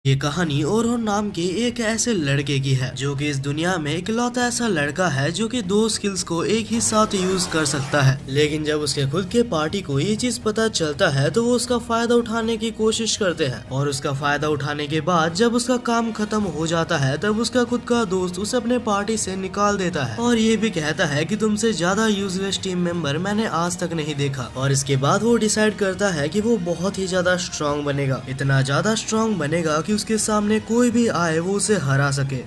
ये कहानी ओरोन नाम के एक ऐसे लड़के की है जो कि इस दुनिया में इकलौता ऐसा लड़का है जो कि दो स्किल्स को एक ही साथ यूज कर सकता है। लेकिन जब उसके खुद के पार्टी को ये चीज पता चलता है तो वो उसका फायदा उठाने की कोशिश करते हैं और उसका फायदा उठाने के बाद जब उसका काम खत्म हो जाता है तब उसका खुद का दोस्त उसे अपने पार्टी से निकाल देता है और ये भी कहता है कि तुमसे ज्यादा यूजलेस टीम मेंबर मैंने आज तक नहीं देखा। और इसके बाद वो डिसाइड करता है कि वो बहुत ही ज्यादा स्ट्रांग बनेगा, इतना ज्यादा स्ट्रांग बनेगा कि उसके सामने कोई भी आए वो उसे हरा सके।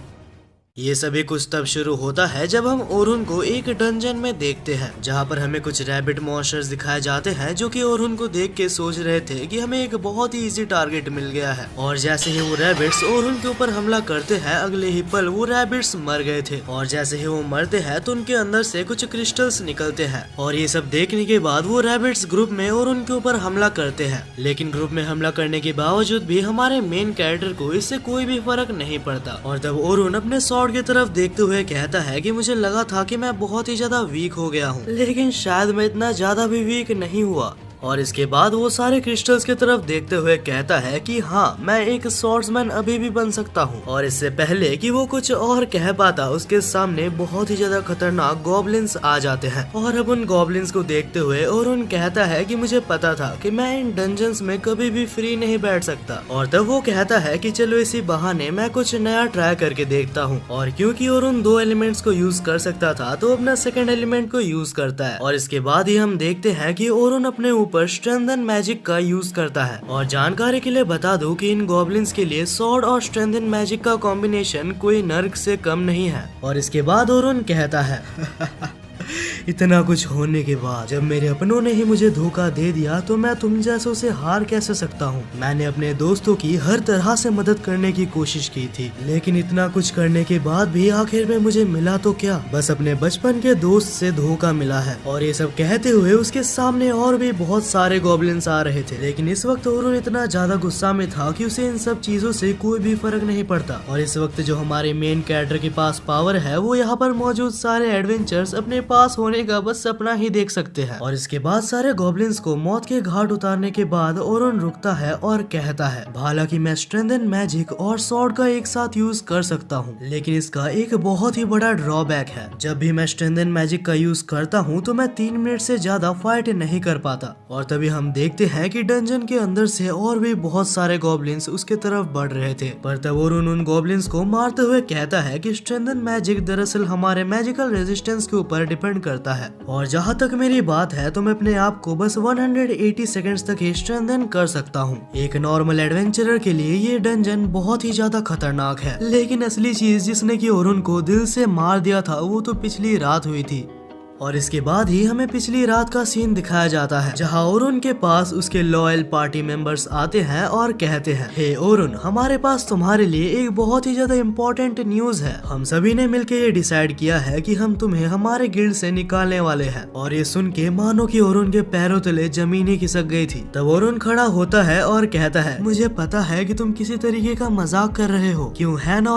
ये सभी कुछ तब शुरू होता है जब हम ओरुन को एक डंजन में देखते हैं जहाँ पर हमें कुछ रैबिट मॉन्स्टर्स दिखाए जाते हैं जो कि ओरुन को देख के सोच रहे थे कि हमें एक बहुत ही इजी टारगेट मिल गया है। और जैसे ही वो रैबिट्स ओरुन के ऊपर हमला करते हैं अगले ही पल वो रैबिट्स मर गए थे और जैसे ही वो मरते हैं तो उनके अंदर से कुछ क्रिस्टल्स निकलते हैं। और ये सब देखने के बाद वो रैबिट्स ग्रुप में ओरुन के ऊपर हमला करते हैं, लेकिन ग्रुप में हमला करने के बावजूद भी हमारे मेन कैरेक्टर को इससे कोई भी फर्क नहीं पड़ता। और तब ओरुन अपने शॉर्ट की तरफ देखते हुए कहता है कि मुझे लगा था कि मैं बहुत ही ज्यादा वीक हो गया हूँ, लेकिन शायद मैं इतना ज्यादा भी वीक नहीं हुआ। और इसके बाद वो सारे क्रिस्टल्स की तरफ देखते हुए कहता है कि हाँ मैं एक स्वॉर्ड्समैन अभी भी बन सकता हूँ। और इससे पहले कि वो कुछ और कह पाता उसके सामने बहुत ही ज्यादा खतरनाक गॉब्लिन्स आ जाते हैं। और अब उन गॉब्लिन्स को देखते हुए ओरुन कहता है कि मुझे पता था कि मैं इन डंजन्स में कभी भी फ्री नहीं बैठ सकता। और तब वो कहता है कि चलो इसी बहाने मैं कुछ नया ट्राई करके देखता हूँ। और क्योंकि ओरुन दो एलिमेंट्स को यूज कर सकता था तो अपना सेकंड एलिमेंट को यूज करता है। और इसके बाद ही हम देखते हैं कि ओरुन अपने पर स्ट्रेंथन मैजिक का यूज करता है। और जानकारी के लिए बता दूं कि इन गॉब्लिन्स के लिए स्वॉर्ड और स्ट्रेंथन मैजिक का कॉम्बिनेशन कोई नर्क से कम नहीं है। और इसके बाद ओरुन कहता है इतना कुछ होने के बाद जब मेरे अपनों ने ही मुझे धोखा दे दिया तो मैं तुम जैसों से हार कैसे सकता हूँ। मैंने अपने दोस्तों की हर तरह से मदद करने की कोशिश की थी, लेकिन इतना कुछ करने के बाद भी आखिर में मुझे मिला तो क्या, बस अपने बचपन के दोस्त से धोखा मिला है। और ये सब कहते हुए उसके सामने और भी बहुत सारे गॉब्लिन्स आ रहे थे, लेकिन इस वक्त ओरुन इतना ज्यादा गुस्सा में था कि उसे इन सब चीजों से कोई भी फर्क नहीं पड़ता। और इस वक्त जो हमारे मेन कैरेक्टर के पास पावर है वो यहाँ पर मौजूद सारे एडवेंचर्स अपने पास होने का बस सपना ही देख सकते हैं। और इसके बाद सारे गॉब्लिन्स को मौत के घाट उतारने के बाद ओरुन रुकता है और कहता है हालांकि मैं स्ट्रेंथन मैजिक और स्वॉर्ड का एक साथ यूज कर सकता हूँ, लेकिन इसका एक बहुत ही बड़ा ड्रॉबैक है। जब भी मैं स्ट्रेंथन मैजिक का यूज करता हूँ तो मैं 3 मिनट से ज्यादा फाइट नहीं कर पाता। और तभी हम देखते हैं कि डंजन के अंदर से और भी बहुत सारे गॉब्लिन्स उसके तरफ बढ़ रहे थे। पर तब ओरुन उन गॉब्लिन्स को मारते हुए कहता है कि स्ट्रेंथन मैजिक दरअसल हमारे मैजिकल रेजिस्टेंस के ऊपर डिपेंड करता है। और जहाँ तक मेरी बात है तो मैं अपने आप को बस 180 सेकंड्स तक ही स्ट्रेंथन कर सकता हूँ। एक नॉर्मल एडवेंचरर के लिए ये डंजन बहुत ही ज्यादा खतरनाक है, लेकिन असली चीज जिसने कि ओरुन को दिल से मार दिया था वो तो पिछली रात हुई थी। और इसके बाद ही हमें पिछली रात का सीन दिखाया जाता है जहां ओरुन के पास उसके लॉयल पार्टी मेंबर्स आते हैं और कहते हैं हे ओरुन, हमारे पास तुम्हारे लिए एक बहुत ही ज्यादा इम्पोर्टेंट न्यूज है। हम सभी ने मिलकर ये डिसाइड किया है कि हम तुम्हें हमारे गिल्ड से निकालने वाले हैं। और ये सुन के मानो कि ओरुन के पैरों तले जमीन ही खिसक गई थी। तब ओरुन खड़ा होता है और कहता है मुझे पता है कि तुम किसी तरीके का मजाक कर रहे हो, क्यों है ना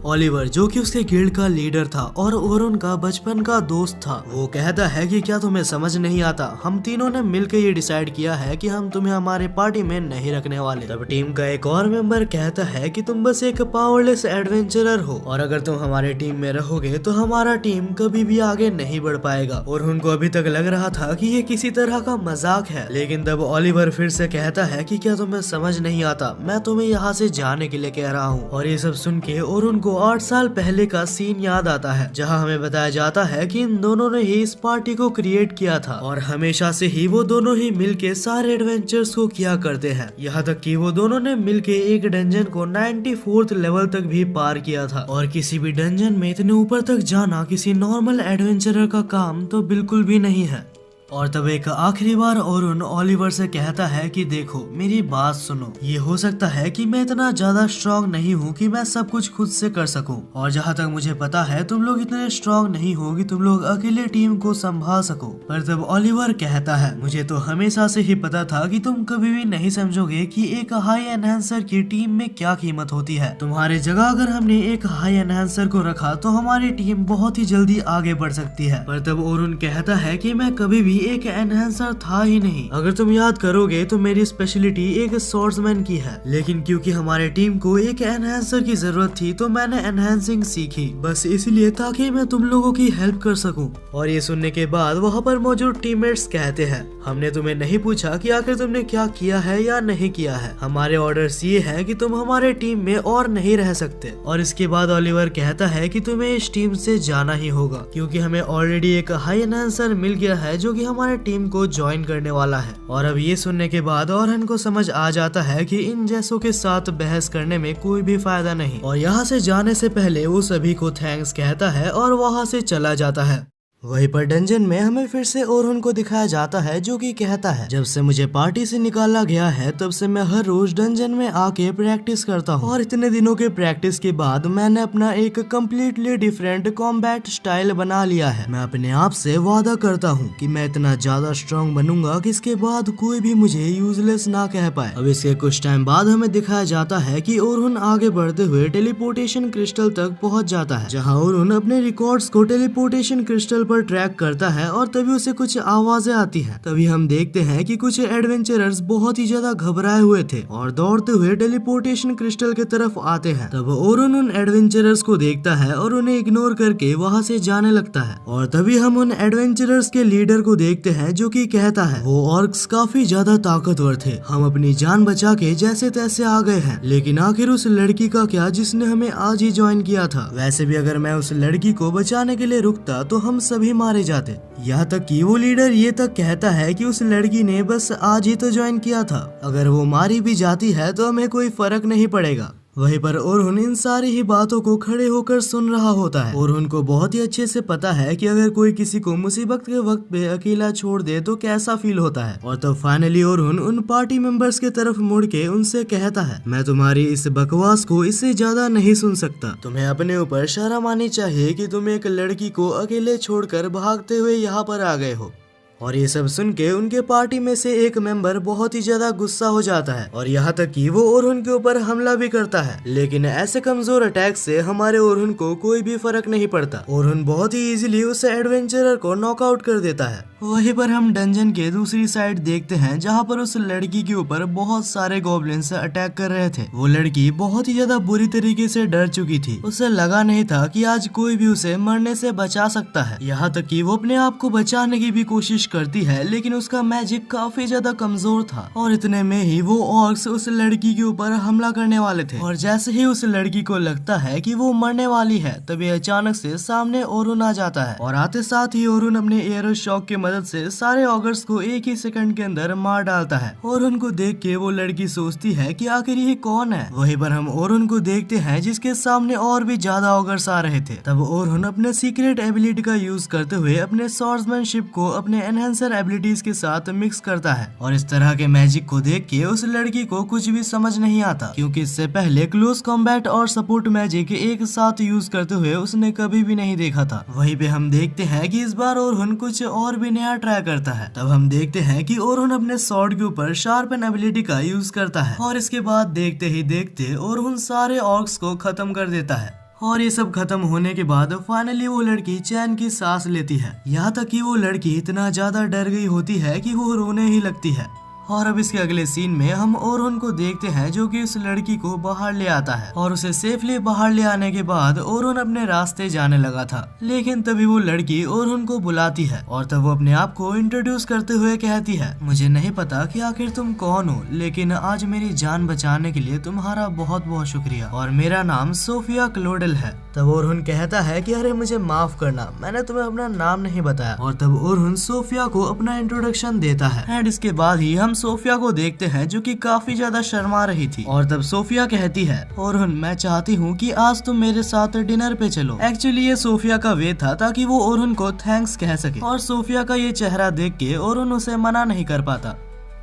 ओलिवर जो कि उसके गिल्ड का लीडर था और ओरुन का बचपन का दोस्त था। वो कहता है कि क्या तुम्हें समझ नहीं आता, हम तीनों ने मिलकर ये डिसाइड किया है कि हम तुम्हें हमारे पार्टी में नहीं रखने वाले। तब टीम का एक और मेंबर कहता है कि तुम बस एक पावरलेस एडवेंचरर हो और अगर तुम हमारे टीम में रहोगे तो हमारा टीम कभी भी आगे नहीं बढ़ पाएगा। और उनको अभी तक लग रहा था कि ये किसी तरह का मजाक है, लेकिन तब ओलिवर फिर से कहता है कि क्या तुम्हें समझ नहीं आता, मैं तुम्हें यहाँ से जाने के लिए कह रहा हूँ। और ये सब सुन के और उनको 8 साल पहले का सीन याद आता है जहाँ हमें बताया जाता है कि इन दोनों ने ही इस पार्टी को क्रिएट किया था और हमेशा से ही वो दोनों ही मिलके सारे एडवेंचर्स को किया करते हैं। यहाँ तक कि वो दोनों ने मिलके एक डंजन को 94th लेवल तक भी पार किया था। और किसी भी डंजन में इतने ऊपर तक जाना किसी नॉर्मल एडवेंचरर का काम तो बिल्कुल भी नहीं है। और तब एक आखिरी बार ओरुन ओलिवर से कहता है कि देखो मेरी बात सुनो, ये हो सकता है कि मैं इतना ज्यादा स्ट्रांग नहीं हूँ कि मैं सब कुछ खुद से कर सकूं, और जहाँ तक मुझे पता है तुम लोग इतने स्ट्रांग नहीं हो कि तुम लोग अकेले टीम को संभाल सको। पर तब ओलिवर कहता है मुझे तो हमेशा से ही पता था कि तुम कभी भी नहीं समझोगे कि एक हाई एनहांसर की टीम में क्या कीमत होती है। तुम्हारे जगह अगर हमने एक हाई एनहांसर को रखा तो हमारी टीम बहुत ही जल्दी आगे बढ़ सकती है। पर तब ओरुन कहता है कि मैं कभी भी एक एनहेंसर था ही नहीं। अगर तुम याद करोगे तो मेरी स्पेशलिटी एक स्वॉर्ड्समैन की है, लेकिन क्योंकि हमारे टीम को एक एनहेंसर की जरूरत थी तो मैंने एनहेंसिंग सीखी, बस इसलिए ताकि मैं तुम लोगों की हेल्प कर सकूं। और ये सुनने के बाद वहाँ पर मौजूद टीममेट्स कहते हैं, हमने तुम्हें नहीं पूछा कि आखिर तुमने क्या किया है या नहीं किया है, हमारे ऑर्डर्स ये है कि तुम हमारे टीम में और नहीं रह सकते। और इसके बाद ओलिवर कहता है कि तुम्हें इस टीम से जाना ही होगा, क्योंकि हमें ऑलरेडी एक हाई एनहांसर मिल गया है जो कि हमारे टीम को ज्वाइन करने वाला है। और अब ये सुनने के बाद ओरहन को समझ आ जाता है कि इन जैसों के साथ बहस करने में कोई भी फायदा नहीं, और यहाँ से जाने से पहले वो सभी को थैंक्स कहता है और वहाँ से चला जाता है। वहीं पर डंजन में हमें फिर से ओरहन को दिखाया जाता है जो कि कहता है, जब से मुझे पार्टी से निकाला गया है तब से मैं हर रोज डंजन में आके प्रैक्टिस करता हूँ, और इतने दिनों के प्रैक्टिस के बाद मैंने अपना एक कम्प्लीटली डिफरेंट कॉम्बैट स्टाइल बना लिया है। मैं अपने आप से वादा करता हूँ कि मैं इतना ज्यादा स्ट्रॉन्ग बनूंगा कि इसके बाद कोई भी मुझे यूजलेस ना कह पाए। अब इसके कुछ टाइम बाद हमें दिखाया जाता है कि ओरहन आगे बढ़ते हुए टेलीपोर्टेशन क्रिस्टल तक पहुँच जाता है, जहाँ ओरहन अपने रिकॉर्ड्स को टेलीपोर्टेशन क्रिस्टल पर ट्रैक करता है और तभी उसे कुछ आवाजें आती हैं। तभी हम देखते हैं कि कुछ एडवेंचरर्स बहुत ही ज्यादा घबराए हुए थे और दौड़ते हुए टेलीपोर्टेशन क्रिस्टल की तरफ आते हैं। तब ओरहन उन एडवेंचरर्स को देखता है और उन्हें इग्नोर करके वहां से जाने लगता है। और तभी हम उन एडवेंचरर्स के लीडर को देखते हैं जो कि कहता है, वो ऑर्क्स काफी ज्यादा ताकतवर थे, हम अपनी जान बचा के जैसे तैसे आ गए हैं, लेकिन आखिर उस लड़की का क्या जिसने हमें आज ही ज्वाइन किया था। वैसे भी अगर मैं उस लड़की को बचाने के लिए रुकता तो हम सभी मारे जाते। यहाँ तक कि वो लीडर ये तक कहता है कि उस लड़की ने बस आज ही तो ज्वाइन किया था, अगर वो मारी भी जाती है तो हमें कोई फर्क नहीं पड़ेगा। वहीं पर ओरहन इन सारी ही बातों को खड़े होकर सुन रहा होता है। ओरहन को बहुत ही अच्छे से पता है कि अगर कोई किसी को मुसीबत के वक्त पे अकेला छोड़ दे तो कैसा फील होता है। और तब फाइनली ओरहन उन पार्टी मेंबर्स के तरफ मुड़ के उनसे कहता है, मैं तुम्हारी इस बकवास को इससे ज्यादा नहीं सुन सकता, तुम्हें अपने ऊपर शर्म आनी चाहिए कि तुम एक लड़की को अकेले छोड़कर भागते हुए यहाँ पर आ गए हो। और ये सब सुन के उनके पार्टी में से एक मेंबर बहुत ही ज्यादा गुस्सा हो जाता है और यहाँ तक कि वो ओरहन के ऊपर हमला भी करता है, लेकिन ऐसे कमजोर अटैक से हमारे ओरहन को कोई भी फर्क नहीं पड़ता। ओरहन बहुत ही इजीली उस एडवेंचरर को नॉकआउट कर देता है। वहीं पर हम डंजन के दूसरी साइड देखते हैं जहाँ पर उस लड़की के ऊपर बहुत सारे गॉब्लिन्स अटैक कर रहे थे। वो लड़की बहुत ही ज्यादा बुरी तरीके से डर चुकी थी, उसे लगा नहीं था कि आज कोई भी उसे मरने से बचा सकता है। यहाँ तक कि वो अपने आप को बचाने की भी कोशिश करती है, लेकिन उसका मैजिक काफी ज्यादा कमजोर था। और इतने में ही वो ऑर्क्स उस लड़की के ऊपर हमला करने वाले थे, और जैसे ही उस लड़की को लगता है कि वो मरने वाली है तभी अचानक से सामने ओरहन आ जाता है, और आते साथ ही ओरहन अपने एरो शॉक की मदद से सारे ऑगर्स को एक ही सेकंड के अंदर मार डालता है। ओरहन को देख के वो लड़की सोचती है कि आखिर ये कौन है। वहीं पर हम ओरहन को देखते हैं जिसके सामने और भी ज्यादा ऑगर्स आ रहे थे। तब ओरहन अपने सीक्रेट एबिलिटी का यूज करते हुए अपने स्वॉर्ड्समैनशिप को अपने एनहेंसर एबिलिटीज के साथ मिक्स करता है, और इस तरह के मैजिक को देख के उस लड़की को कुछ भी समझ नहीं आता, क्योंकि इससे पहले क्लोज कॉम्बैट और सपोर्ट मैजिक एक साथ यूज करते हुए उसने कभी भी नहीं देखा था। वहीं पे हम देखते हैं कि इस बार ओरहन कुछ और भी नया ट्राई करता है। तब हम देखते हैं कि ओरहन अपने स्वॉर्ड के ऊपर शार्पन एबिलिटी का यूज करता है, और इसके बाद देखते ही देखते ओरहन सारे ऑर्क्स को खत्म कर देता है। और ये सब खत्म होने के बाद फाइनली वो लड़की चैन की सांस लेती है। यहाँ तक कि वो लड़की इतना ज्यादा डर गई होती है कि वो रोने ही लगती है। और अब इसके अगले सीन में हम ओरहन को देखते हैं जो कि उस लड़की को बाहर ले आता है, और उसे सेफली बाहर ले आने के बाद ओरहन अपने रास्ते जाने लगा था। लेकिन तभी वो लड़की ओरहन को बुलाती है, और तब वो अपने आप को इंट्रोड्यूस करते हुए कहती है, मुझे नहीं पता कि आखिर तुम कौन हो, लेकिन आज मेरी जान बचाने के लिए तुम्हारा बहुत बहुत शुक्रिया, और मेरा नाम सोफिया क्लोडेल है। तब ओरहन कहता है कि अरे मुझे माफ करना, मैंने तुम्हें अपना नाम नहीं बताया। और तब ओरहन सोफिया को अपना इंट्रोडक्शन देता है, एंड इसके बाद ही हम सोफिया को देखते हैं जो कि काफी ज्यादा शर्मा रही थी। और तब सोफिया कहती है, ओरहन मैं चाहती हूँ कि आज तुम मेरे साथ डिनर पे चलो। एक्चुअली ये सोफिया का वे था ताकि वो ओरहन को थैंक्स कह सके, और सोफिया का ये चेहरा देख के ओरहन उसे मना नहीं कर पाता।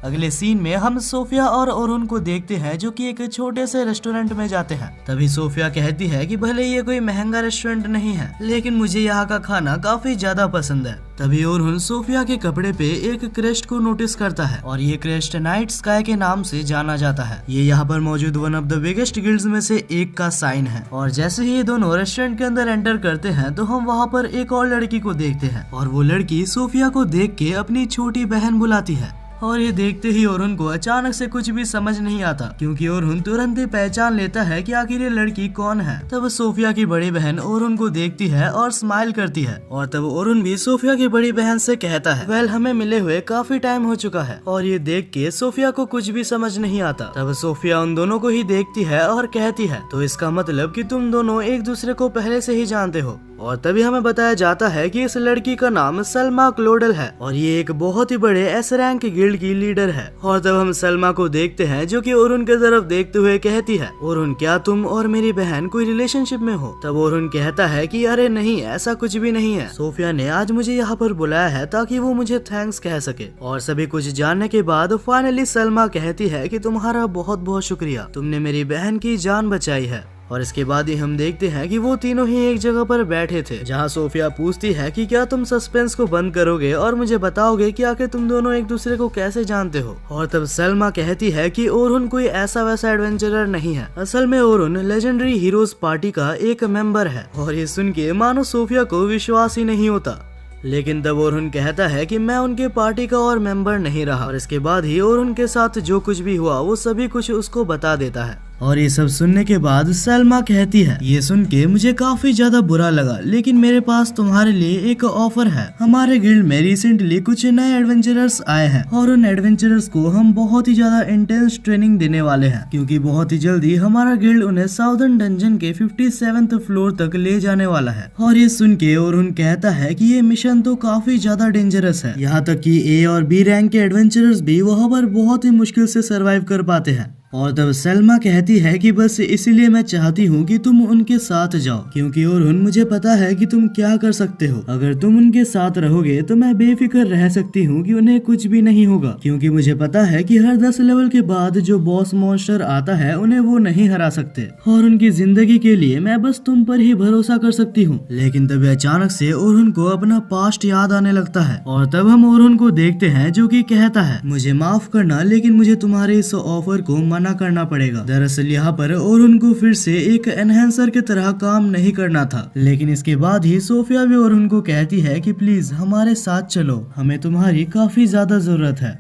अगले सीन में हम सोफिया और ओरुन को देखते हैं जो कि एक छोटे से रेस्टोरेंट में जाते हैं। तभी सोफिया कहती है कि भले ये कोई महंगा रेस्टोरेंट नहीं है लेकिन मुझे यहाँ का खाना काफी ज्यादा पसंद है। तभी ओरुन सोफिया के कपड़े पे एक क्रेस्ट को नोटिस करता है और ये क्रेस्ट नाइट स्काई के नाम से जाना जाता है। ये यहाँ पर मौजूद one of the biggest guilds में से एक का साइन है। और जैसे ही ये दोनों रेस्टोरेंट के अंदर एंटर करते हैं तो हम वहाँ पर एक और लड़की को देखते हैं और वो लड़की सोफिया को देख के अपनी छोटी बहन बुलाती है। और ये देखते ही ओरुन को अचानक से कुछ भी समझ नहीं आता क्योंकि ओरुन तुरंत ही पहचान लेता है कि आखिर ये लड़की कौन है। तब सोफिया की बड़ी बहन ओरुन को देखती है और स्माइल करती है और तब ओरुन भी सोफिया की बड़ी बहन से कहता है वेल हमें मिले हुए काफी टाइम हो चुका है। और ये देख के सोफिया को कुछ भी समझ नहीं आता। तब सोफिया उन दोनों को ही देखती है और कहती है तो इसका मतलब कि तुम दोनों एक दूसरे को पहले से ही जानते हो। और तभी हमें बताया जाता है कि इस लड़की का नाम सलमा क्लोडल है और ये एक बहुत ही बड़े एस रैंक गिल्ड की लीडर है। और तब हम सलमा को देखते हैं जो कि ओरुन की तरफ देखते हुए कहती है ओरुन क्या तुम और मेरी बहन कोई रिलेशनशिप में हो। तब ओरुन कहता है कि अरे नहीं ऐसा कुछ भी नहीं है, सोफिया ने आज मुझे यहाँ पर बुलाया है ताकि वो मुझे थैंक्स कह सके। और सभी कुछ जानने के बाद फाइनली सलमा कहती है कि तुम्हारा बहुत बहुत शुक्रिया, तुमने मेरी बहन की जान बचाई है। और इसके बाद ही हम देखते हैं कि वो तीनों ही एक जगह पर बैठे थे जहाँ सोफिया पूछती है कि क्या तुम सस्पेंस को बंद करोगे और मुझे बताओगे कि आखिर तुम दोनों एक दूसरे को कैसे जानते हो। और तब सलमा कहती है कि ओरुन कोई ऐसा वैसा एडवेंचरर नहीं है, असल में ओरुन लेजेंडरी हीरोज पार्टी का एक मेंबर है। और ये सुन के मानो सोफिया को विश्वास ही नहीं होता। लेकिन तब ओरुन कहता है कि मैं उनके पार्टी का और मेंबर नहीं रहा। और इसके बाद ही ओरुन के साथ जो कुछ भी हुआ वो सभी कुछ उसको बता देता है। और ये सब सुनने के बाद सलमा कहती है ये सुन के मुझे काफी ज्यादा बुरा लगा लेकिन मेरे पास तुम्हारे लिए एक ऑफर है। हमारे गिल्ड में रिसेंटली कुछ नए एडवेंचरर्स आए हैं और उन एडवेंचरर्स को हम बहुत ही ज्यादा इंटेंस ट्रेनिंग देने वाले हैं क्योंकि बहुत ही जल्दी हमारा गिल्ड उन्हें साउदर्न डंजन के 57th फ्लोर तक ले जाने वाला है। और ये सुन के ओरुन कहता है कि ये मिशन तो काफी ज्यादा डेंजरस है, यहाँ तक कि ए और बी रैंक के एडवेंचरर्स भी वहाँ पर बहुत ही मुश्किल से सरवाइव कर पाते हैं। और तब सलमा कहती है कि बस इसीलिए मैं चाहती हूँ कि तुम उनके साथ जाओ क्योंकि ओरुन मुझे पता है कि तुम क्या कर सकते हो। अगर तुम उनके साथ रहोगे तो मैं बेफिक्र रह सकती हूँ कि उन्हें कुछ भी नहीं होगा क्योंकि मुझे पता है कि हर 10 लेवल के बाद जो बॉस मॉन्स्टर आता है उन्हें वो नहीं हरा सकते और उनकी जिंदगी के लिए मैं बस तुम पर ही भरोसा कर सकती हूँ। लेकिन तभी अचानक से ओरुन को अपना पास्ट याद आने लगता है और तब हम ओरुन को देखते हैं जो कि कहता है मुझे माफ करना लेकिन मुझे तुम्हारे इस ऑफर को मना करना पड़ेगा। दरअसल यहाँ पर ओरुन को फिर से एक एनहेंसर की तरह काम नहीं करना था। लेकिन इसके बाद ही सोफिया भी ओरुन को कहती है कि प्लीज हमारे साथ चलो, हमें तुम्हारी काफी ज्यादा जरूरत है।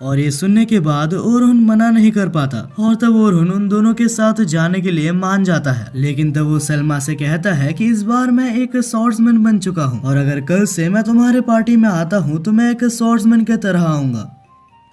और ये सुनने के बाद ओरुन मना नहीं कर पाता और तब ओरुन उन दोनों के साथ जाने के लिए मान जाता है। लेकिन तब वो सलमा से कहता है कि इस बार मैं एक स्वॉर्ड्समैन बन चुका हूँ और अगर कल से मैं तुम्हारे पार्टी में आता हूँ तो मैं एक स्वॉर्ड्समैन की तरह आऊंगा।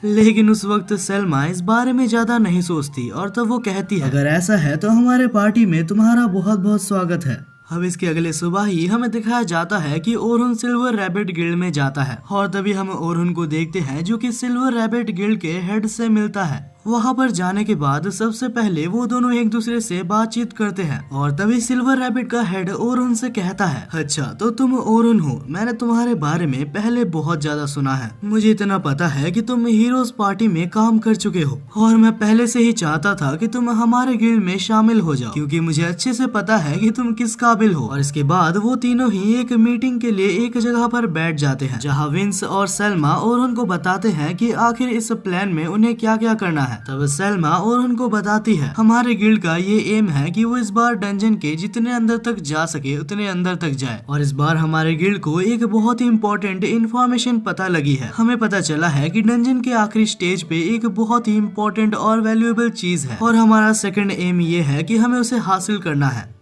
लेकिन उस वक्त सलमा इस बारे में ज्यादा नहीं सोचती और तब वो कहती है अगर ऐसा है तो हमारे पार्टी में तुम्हारा बहुत बहुत स्वागत है। अब इसके अगले सुबह ही हमें दिखाया जाता है कि ओरुन सिल्वर रैबिट गिल्ड में जाता है और तभी हम ओरुन को देखते हैं जो कि सिल्वर रैबिट गिल्ड के हेड से मिलता है। वहाँ पर जाने के बाद सबसे पहले वो दोनों एक दूसरे से बातचीत करते हैं और तभी सिल्वर रैबिट का हेड ओरुन से कहता है अच्छा तो तुम ओरुन हो, मैंने तुम्हारे बारे में पहले बहुत ज्यादा सुना है। मुझे इतना पता है कि तुम हीरोज पार्टी में काम कर चुके हो और मैं पहले से ही चाहता था कि तुम हमारे गिल्ड में शामिल हो जाओ क्योंकि मुझे अच्छे से पता है कि तुम किस काबिल हो। और इसके बाद वो तीनों ही एक मीटिंग के लिए एक जगह पर बैठ जाते हैं जहाँ विंस और सलमा ओरुन को बताते हैं कि आखिर इस प्लान में उन्हें क्या क्या करना है। तब सलमा ओरुन को बताती है हमारे गिल्ड का ये एम है कि वो इस बार डंजन के जितने अंदर तक जा सके उतने अंदर तक जाए और इस बार हमारे गिल्ड को एक बहुत ही इम्पोर्टेंट इन्फॉर्मेशन पता लगी है। हमें पता चला है कि डंजन के आखिरी स्टेज पे एक बहुत ही इम्पोर्टेंट और वैल्यूएबल चीज है और हमारा सेकंड एम ये है कि हमें उसे हासिल करना है।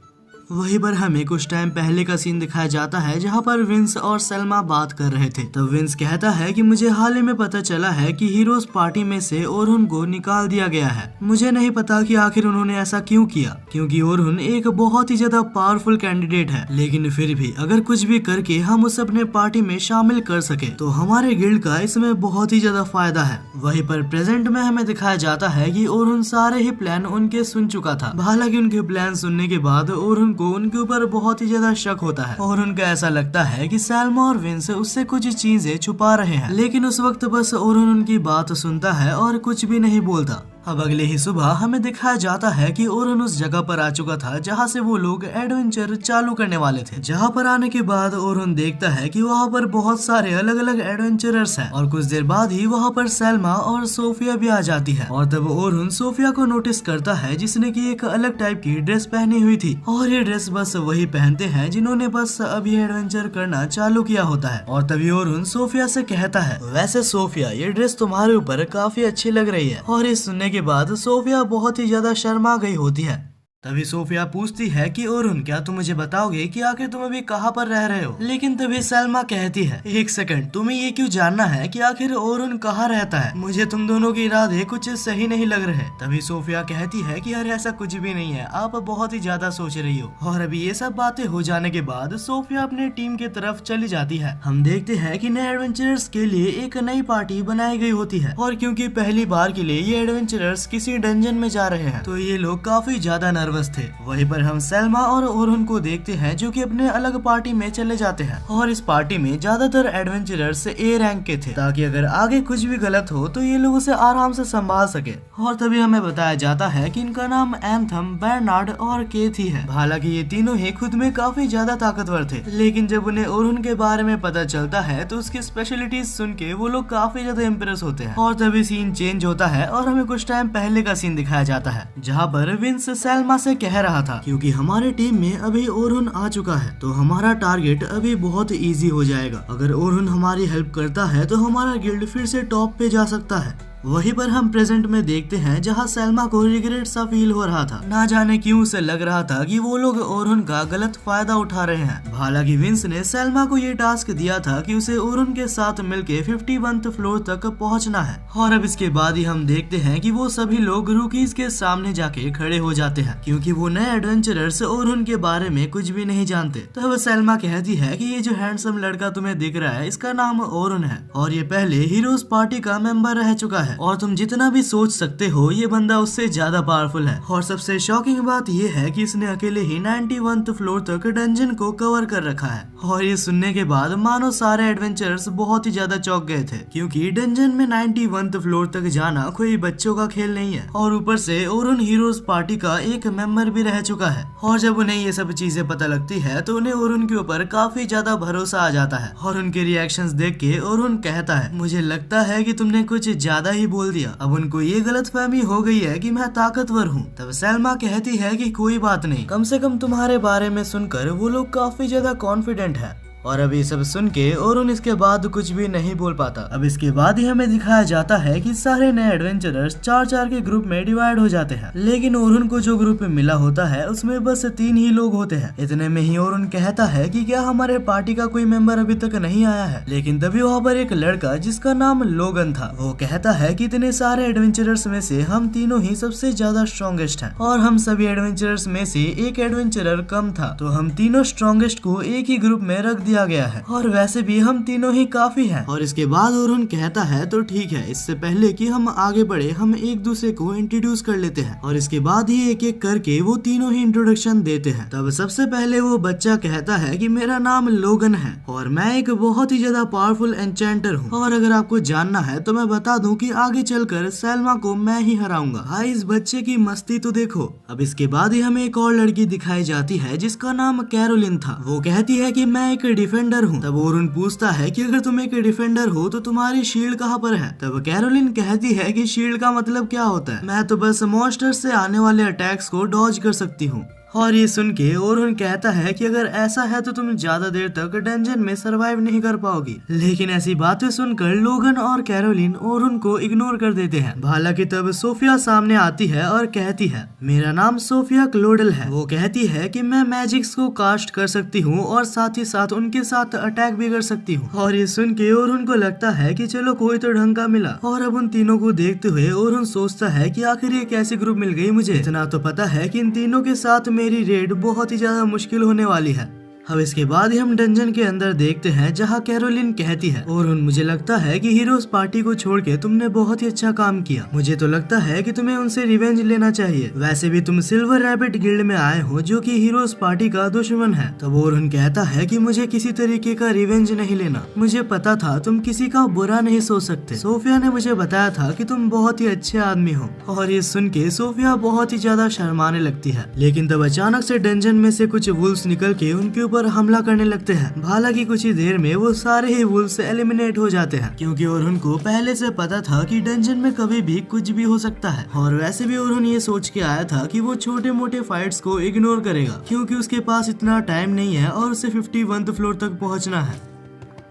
वहीं पर हमें कुछ टाइम पहले का सीन दिखाया जाता है जहाँ पर विंस और सलमा बात कर रहे थे। तब विंस कहता है कि मुझे हाल ही में पता चला है कि हीरोज पार्टी में से ओरुन को निकाल दिया गया है। मुझे नहीं पता कि आखिर उन्होंने ऐसा क्यों किया क्योंकि ओरुन एक बहुत ही ज्यादा पावरफुल कैंडिडेट है, लेकिन फिर भी अगर कुछ भी करके हम उसे अपने पार्टी में शामिल कर सके तो हमारे गिल्ड का इसमें बहुत ही ज्यादा फायदा है। वहीं पर प्रेजेंट में हमें दिखाया जाता है कि ओरुन सारे ही प्लान उनके सुन चुका था। हालांकि उनके प्लान सुनने के बाद ओरुन को उनके ऊपर बहुत ही ज्यादा शक होता है और उनका ऐसा लगता है कि सैल्मा और विंस उससे कुछ चीजें छुपा रहे हैं। लेकिन उस वक्त बस ओरुन उनकी बात सुनता है और कुछ भी नहीं बोलता। अब अगले ही सुबह हमें दिखाया जाता है कि ओरुन उस जगह पर आ चुका था जहां से वो लोग एडवेंचर चालू करने वाले थे। जहां पर आने के बाद ओरुन देखता है कि वहां पर बहुत सारे अलग अलग एडवेंचरर्स हैं और कुछ देर बाद ही वहां पर सैल्मा और सोफिया भी आ जाती है। और तब ओरुन सोफिया को नोटिस करता है जिसने की एक अलग टाइप की ड्रेस पहनी हुई थी और ये ड्रेस बस वही पहनते हैं जिन्होंने बस अभी एडवेंचर करना चालू किया होता है। और तभी ओरुन सोफिया से कहता है, वैसे सोफिया ये ड्रेस तुम्हारे ऊपर काफी अच्छी लग रही है। और इस सुनने के बाद सोफिया बहुत ही ज्यादा शर्मा गई होती है। तभी सोफिया पूछती है कि ओरुन क्या तुम मुझे बताओगे कि आखिर तुम अभी कहाँ पर रह रहे हो। लेकिन तभी सैल्मा कहती है, एक सेकंड, तुम्हें ये क्यों जानना है कि आखिर ओरुन कहाँ रहता है? मुझे तुम दोनों के इरादे कुछ सही नहीं लग रहे। तभी सोफिया कहती है कि अरे ऐसा कुछ भी नहीं है, आप बहुत ही ज्यादा सोच रही हो। और अभी ये सब बातें हो जाने के बाद सोफिया अपने टीम की तरफ चली जाती है। हम देखते हैं कि नए एडवेंचरर्स के लिए एक नई पार्टी बनाई गई होती है और क्योंकि पहली बार के लिए ये एडवेंचरर्स किसी डंजन में जा रहे हैं तो ये लोग काफी ज्यादा नर्वस थे। वहीं पर हम सैल्मा और ओरुन को देखते हैं जो कि अपने अलग पार्टी में चले जाते हैं और इस पार्टी में ज्यादातर एडवेंचरर्स ए रैंक के थे ताकि अगर आगे कुछ भी गलत हो तो ये लोग उसे आराम से संभाल सके। और तभी हमें बताया जाता है कि इनका नाम एंथम, बर्नार्ड और केथी है। हालांकि ये तीनों ही खुद में काफी ज्यादा ताकतवर थे, लेकिन जब उन्हें ओरुन के बारे में पता चलता है तो उसकी स्पेशलिटीज सुन के वो लोग काफी ज्यादा इम्प्रेस होते हैं। और तभी सीन चेंज होता है और हमें कुछ टाइम पहले का सीन दिखाया जाता है जहाँ पर विंस सैल्मा से कह रहा था, क्योंकि हमारे टीम में अभी ओरुन आ चुका है तो हमारा टारगेट अभी बहुत इजी हो जाएगा। अगर ओरुन हमारी हेल्प करता है तो हमारा गिल्ड फिर से टॉप पे जा सकता है। वहीं पर हम प्रेजेंट में देखते हैं जहां सैल्मा को रिग्रेट सा फील हो रहा था। ना जाने क्यों उसे लग रहा था कि वो लोग ओरुन का गलत फायदा उठा रहे हैं। हालांकि विंस ने सैल्मा को ये टास्क दिया था कि उसे ओरुन के साथ मिलके 51th फ्लोर तक पहुंचना है। और अब इसके बाद ही हम देखते हैं कि वो सभी लोग रूकीज के सामने जाके खड़े हो जाते हैं क्योंकि वो नए एडवेंचरर्स ओरुन के बारे में कुछ भी नहीं जानते। तब सैल्मा कहती है कि ये जो हैंडसम लड़का तुम्हें दिख रहा है इसका नाम ओरुन है और ये पहले हीरोज पार्टी का मेंबर रह चुका है और तुम जितना भी सोच सकते हो ये बंदा उससे ज्यादा पावरफुल है। और सबसे शॉकिंग बात ये है कि इसने अकेले ही 91th फ्लोर तक डंजन को कवर कर रखा है। और ये सुनने के बाद मानो सारे एडवेंचरर्स बहुत ही ज्यादा चौंक गए थे क्योंकि डंजन में 91th फ्लोर तक जाना कोई बच्चों का खेल नहीं है। और ऊपर से ओरुन हीरोज पार्टी का एक मेंबर भी रह चुका है। और जब उन्हें ये सब चीजें पता लगती है तो उन्हें ओरुन के ऊपर काफी ज्यादा भरोसा आ जाता है। और उनके रिएक्शंस देख के ओरुन कहता है, मुझे लगता है कि तुमने कुछ ज्यादा ही बोल दिया। अब उनको ये गलतफहमी हो गई है कि मैं ताकतवर हूँ। तब सैल्मा कहती है कि कोई बात नहीं, कम से कम तुम्हारे बारे में सुनकर वो लोग काफी ज्यादा कॉन्फिडेंट है। और अब ये सब सुन के ओरुन इसके बाद कुछ भी नहीं बोल पाता। अब इसके बाद ही हमें दिखाया जाता है कि सारे नए एडवेंचरर्स 4-4 के ग्रुप में डिवाइड हो जाते हैं, लेकिन ओरुन को जो ग्रुप मिला होता है उसमें बस 3 ही लोग होते हैं। इतने में ही ओरुन कहता है कि क्या हमारे पार्टी का कोई मेंबर अभी तक नहीं आया है। लेकिन तभी वहाँ पर एक लड़का जिसका नाम लोगन था वो कहता है कि इतने सारे एडवेंचरर्स में से हम तीनों ही सबसे ज्यादा स्ट्रॉन्गेस्ट हैं और हम सभी एडवेंचरर्स में से एक एडवेंचरर कम था तो हम तीनों स्ट्रॉन्गेस्ट को एक ही ग्रुप में रख दिया गया है और वैसे भी हम तीनों ही काफी हैं। और इसके बाद ओरुन कहता है तो ठीक है, इससे पहले कि हम आगे बढ़े हम एक दूसरे को इंट्रोड्यूस कर लेते हैं। और इसके बाद ही एक एक करके वो तीनों ही इंट्रोडक्शन देते हैं। तब सबसे पहले वो बच्चा कहता है कि मेरा नाम लोगन है और मैं एक बहुत ही ज्यादा पावरफुल एन्चेंटर हूँ और अगर आपको जानना है तो मैं बता दूं कि आगे चलकर सैल्मा को मैं ही हराऊंगा। भाई इस बच्चे की मस्ती तो देखो। अब इसके बाद ही हमें एक और लड़की दिखाई जाती है जिसका नाम कैरोलिन था। वो कहती है कि मैं एक डिफेंडर हूँ। तब ओरुन पूछता है कि अगर तुम एक डिफेंडर हो तो तुम्हारी शील्ड कहाँ पर है। तब कैरोलिन कहती है कि शील्ड का मतलब क्या होता है, मैं तो बस मॉन्स्टर से आने वाले अटैक्स को डॉज कर सकती हूँ। और ये सुन के ओरुन कहता है कि अगर ऐसा है तो तुम ज्यादा देर तक डंजन में सरवाइव नहीं कर पाओगी। लेकिन ऐसी बातें सुनकर लोगन और कैरोलिन ओरुन को इग्नोर कर देते हैं। हालांकि तब सोफिया सामने आती है और कहती है मेरा नाम सोफिया क्लोडल है। वो कहती है कि मैं मैजिक्स को कास्ट कर सकती हूँ और साथ ही साथ उनके साथ अटैक भी कर सकती हूँ। और ये सुन के ओरुन को लगता है कि चलो कोई तो ढंग का मिला। और अब उन तीनों को देखते हुए ओरुन सोचता है कि आखिर ये कैसी ग्रुप मिल गई मुझे। इतना तो पता है कि इन तीनों के साथ मेरी रेड बहुत ही ज्यादा मुश्किल होने वाली है। अब इसके बाद ही हम डंजन के अंदर देखते हैं जहाँ कैरोलिन कहती है, और मुझे लगता है कि हीरोज पार्टी को छोड़ के तुमने बहुत ही अच्छा काम किया। मुझे तो लगता है कि तुम्हें उनसे रिवेंज लेना चाहिए। वैसे भी तुम सिल्वर रैबिट गिल्ड में आए हो जो कि हीरोज पार्टी का दुश्मन है। तब ओरुन कहता है कि मुझे किसी तरीके का रिवेंज नहीं लेना। मुझे पता था तुम किसी का बुरा नहीं सोच सकते। सोफिया ने मुझे बताया था कि तुम बहुत ही अच्छे आदमी हो। और ये सुन के सोफिया बहुत ही ज्यादा शर्माने लगती है। लेकिन तब अचानक से डंजन में से कुछ वुल्फ्स निकल के उनके ऊपर हमला करने लगते हैं। हालांकि कुछ ही देर में वो सारे ही वुल्फ्स एलिमिनेट हो जाते हैं, क्योंकि ओरुन को पहले से पता था कि डंजन में कभी भी कुछ भी हो सकता है। और वैसे भी ओरुन ये सोच के आया था कि वो छोटे मोटे फाइट्स को इग्नोर करेगा, क्योंकि उसके पास इतना टाइम नहीं है और उसे 51th फ्लोर तक पहुंचना है।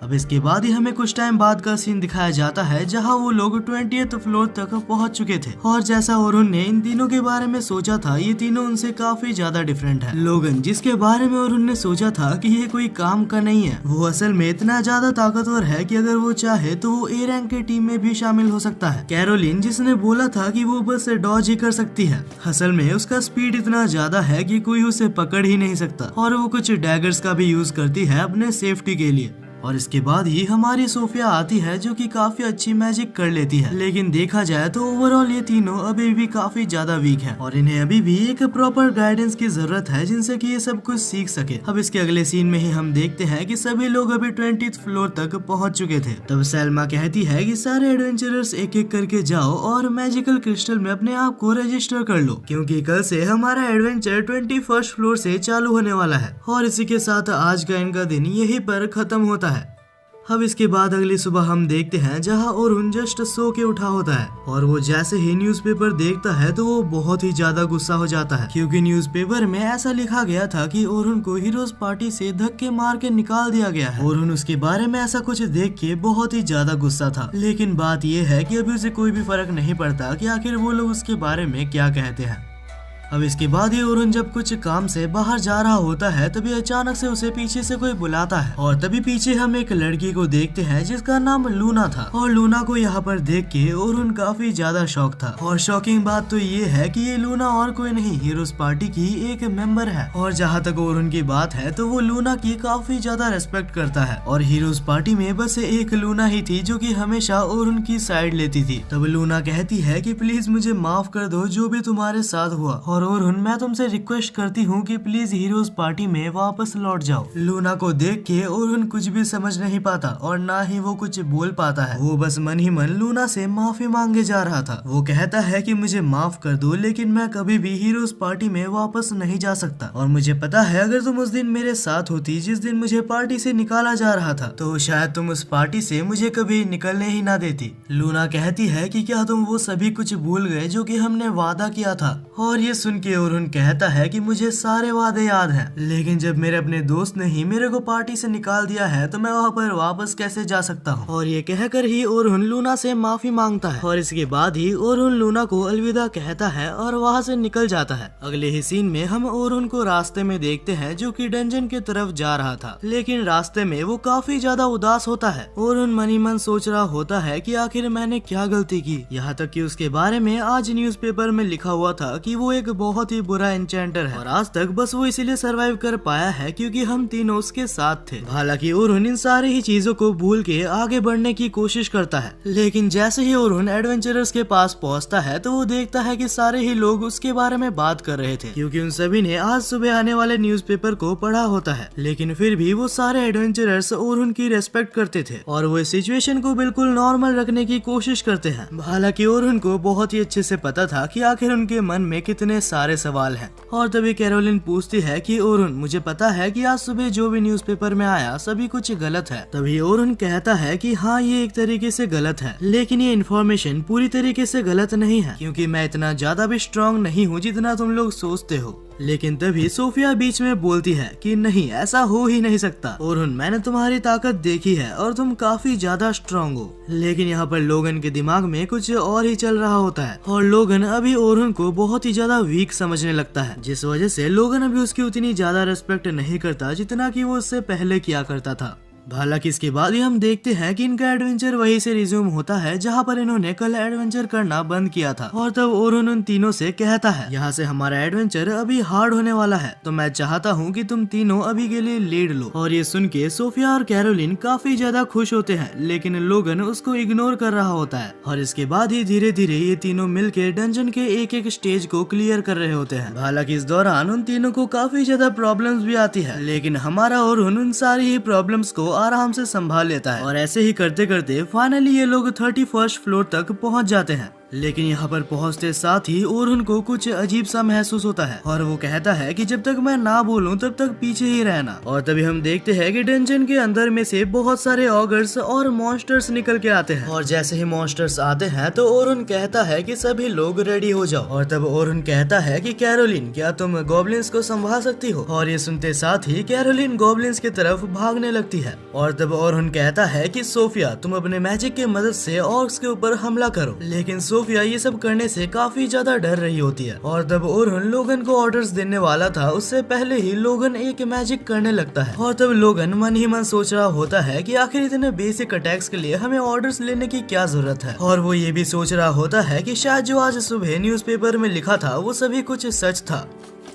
अब इसके बाद ही हमें कुछ टाइम बाद का सीन दिखाया जाता है जहां वो लोग 20th फ्लोर तक पहुंच चुके थे। और जैसा ओरुन ने इन तीनों के बारे में सोचा था, ये तीनों उनसे काफी ज्यादा डिफरेंट है। लोगन, जिसके बारे में ओरुन ने सोचा था कि ये कोई काम का नहीं है, वो असल में इतना ज्यादा ताकतवर है कि अगर वो चाहे तो वो ए रैंक की टीम में भी शामिल हो सकता है। कैरोलिन, जिसने बोला था कि वो बस डॉज ही कर सकती है, असल में उसका स्पीड इतना ज्यादा है कि कोई उसे पकड़ ही नहीं सकता। और वो कुछ डैगर्स का भी यूज करती है अपने सेफ्टी के लिए। और इसके बाद ही हमारी सोफिया आती है जो कि काफी अच्छी मैजिक कर लेती है। लेकिन देखा जाए तो ओवरऑल ये तीनों अभी भी काफी ज्यादा वीक हैं और इन्हें अभी भी एक प्रॉपर गाइडेंस की जरूरत है जिनसे कि ये सब कुछ सीख सके। अब इसके अगले सीन में ही हम देखते हैं कि सभी लोग अभी 20th फ्लोर तक पहुंच चुके थे। तब सैल्मा कहती है कि सारे एडवेंचरर्स एक एक करके जाओ और मैजिकल क्रिस्टल में अपने आप को रजिस्टर कर लो, क्योंकि कल से हमारा एडवेंचर 21st फ्लोर से चालू होने वाला है। और इसी के साथ आज का इनका दिन यहीं पर खत्म होता है। अब इसके बाद अगली सुबह हम देखते हैं जहां ओरुन जस्ट सो के उठा होता है और वो जैसे ही न्यूज़पेपर देखता है तो वो बहुत ही ज्यादा गुस्सा हो जाता है, क्योंकि न्यूज़पेपर में ऐसा लिखा गया था कि ओरुन को हीरोज पार्टी से धक्के मार के निकाल दिया गया है। ओरुन उसके बारे में ऐसा कुछ देख के बहुत ही ज्यादा गुस्सा था। लेकिन बात ये है कि अभी उसे कोई भी फर्क नहीं पड़ता कि आखिर वो लोग उसके बारे में क्या कहते हैं। अब इसके बाद ही ओरुन जब कुछ काम से बाहर जा रहा होता है तभी अचानक से उसे पीछे से कोई बुलाता है और तभी पीछे हम एक लड़की को देखते हैं जिसका नाम लूना था। और लूना को यहाँ पर देख के ओरुन काफी ज्यादा शॉक था। और शॉकिंग बात तो ये है कि ये लूना और कोई नहीं, हीरोज पार्टी की एक मेंबर है। और जहाँ तक ओरुन की बात है तो वो लूना की काफी ज्यादा रेस्पेक्ट करता है और हीरोज पार्टी में बस एक लूना ही थी जो कि हमेशा ओरुन की साइड लेती थी। तब लूना कहती है कि प्लीज मुझे माफ कर दो जो भी तुम्हारे साथ हुआ, और ओरुन मैं तुमसे रिक्वेस्ट करती हूँ कि प्लीज हीरोज पार्टी में वापस लौट जाओ। लूना को देख के ओरुन कुछ भी समझ नहीं पाता और ना ही वो कुछ बोल पाता है। वो बस मन ही मन लूना से माफी मांगे जा रहा था। वो कहता है कि मुझे माफ कर दो, लेकिन मैं कभी भी हीरोज पार्टी में वापस नहीं जा सकता। और मुझे पता है अगर तुम उस दिन मेरे साथ होती जिस दिन मुझे पार्टी से निकाला जा रहा था तो शायद तुम उस पार्टी से मुझे कभी निकलने ही ना देती। लूना कहती है कि क्या तुम वो सभी कुछ भूल गए जो कि हमने वादा किया था। और ये सुन के ओरुन कहता है कि मुझे सारे वादे याद हैं, लेकिन जब मेरे अपने दोस्त ने ही मेरे को पार्टी से निकाल दिया है तो मैं वहाँ पर वापस कैसे जा सकता हूँ। और ये कहकर ही ओरुन लूना से माफी मांगता है और इसके बाद ही ओरुन लूना को अलविदा कहता है और वहाँ से निकल जाता है। अगले ही सीन में हम ओरुन को रास्ते में देखते हैं जो कि डंजन की तरफ जा रहा था, लेकिन रास्ते में वो काफी ज्यादा उदास होता है। ओरुन मन ही मन सोच रहा होता है कि आखिर मैंने क्या गलती की, यहाँ तक कि उसके बारे में आज न्यूज़पेपर में लिखा हुआ था कि वो एक बहुत ही बुरा एन्चेंटर है और आज तक बस वो इसीलिए सरवाइव कर पाया है क्योंकि हम तीनों उसके साथ थे। हालांकि ओरुन इन सारी ही चीजों को भूल के आगे बढ़ने की कोशिश करता है, लेकिन जैसे ही ओरुन एडवेंचरर्स के पास पहुंचता है तो वो देखता है कि सारे ही लोग उसके बारे में बात कर रहे थे, क्योंकि उन सभी ने आज सुबह आने वाले न्यूज़पेपर को पढ़ा होता है। लेकिन फिर भी वो सारे एडवेंचरर्स ओरुन की रेस्पेक्ट करते थे और वो इस सिचुएशन को बिल्कुल नॉर्मल रखने की कोशिश करते हैं। हालांकि ओरुन को बहुत ही अच्छे से पता था कि आखिर उनके मन में कितने सारे सवाल हैं। और तभी कैरोलिन पूछती है कि ओरुन मुझे पता है कि आज सुबह जो भी न्यूज़पेपर में आया सभी कुछ गलत है। तभी ओरुन कहता है कि हाँ ये एक तरीके से गलत है, लेकिन ये इन्फॉर्मेशन पूरी तरीके से गलत नहीं है क्योंकि मैं इतना ज्यादा भी स्ट्रांग नहीं हूँ जितना तुम लोग सोचते हो। लेकिन तभी सोफिया बीच में बोलती है कि नहीं ऐसा हो ही नहीं सकता ओरुन, मैंने तुम्हारी ताकत देखी है और तुम काफी ज्यादा स्ट्रांग हो। लेकिन यहाँ पर लोगन के दिमाग में कुछ और ही चल रहा होता है और लोगन अभी ओरुन को बहुत ही ज्यादा वीक समझने लगता है, जिस वजह से लोगन अभी उसकी उतनी ज्यादा रेस्पेक्ट नहीं करता जितना कि वो उससे पहले किया करता था। हालांकि इसके बाद ही हम देखते हैं कि इनका एडवेंचर वहीं से रिज्यूम होता है जहां पर इन्होंने कल एडवेंचर करना बंद किया था। और तब ओरुन उन तीनों से कहता है, यहाँ से हमारा एडवेंचर अभी हार्ड होने वाला है, तो मैं चाहता हूँ कि तुम तीनों अभी के लिए लीड लो। और ये सुन के सोफिया और कैरोलिन काफी ज्यादा खुश होते हैं, लेकिन लोगन उसको इग्नोर कर रहा होता है। और इसके बाद ही धीरे धीरे ये तीनों मिलके डंजन के एक एक स्टेज को क्लियर कर रहे होते हैं। हालांकि इस दौरान उन तीनों को काफी ज्यादा प्रॉब्लम्स भी आती है, लेकिन हमारा ओरुन उन सारी ही प्रॉब्लम्स को आराम से संभाल लेता है। और ऐसे ही करते करते फाइनली ये लोग 31st फ्लोर तक पहुंच जाते हैं। लेकिन यहाँ पर पहुँचते साथ ही ओरुन को कुछ अजीब सा महसूस होता है और वो कहता है कि जब तक मैं ना बोलूं तब तक पीछे ही रहना। और तभी हम देखते हैं कि डंजन के अंदर में से बहुत सारे ऑगर्स और मॉन्स्टर्स निकल के आते हैं। और जैसे ही मॉन्स्टर्स आते हैं तो ओरुन कहता है कि सभी लोग रेडी हो जाओ। और तब ओरुन कहता है कि कैरोलिन, क्या तुम गॉब्लिन्स को संभाल सकती हो? और ये सुनते साथ ही कैरोलिन गॉब्लिन्स की तरफ भागने लगती है। और तब ओरुन कहता है कि सोफिया, तुम अपने मैजिक की मदद से ऑर्क्स के ऊपर हमला करो। लेकिन सोफिया ये सब करने से काफी ज्यादा डर रही होती है। और तब ओरुन लोगन को ऑर्डर्स देने वाला था, उससे पहले ही लोगन एक मैजिक करने लगता है। और तब लोगन मन ही मन सोच रहा होता है कि आखिर इतने बेसिक अटैक्स के लिए हमें ऑर्डर्स लेने की क्या जरूरत है। और वो ये भी सोच रहा होता है कि शायद जो आज सुबह न्यूज़पेपर में लिखा था वो सभी कुछ सच था।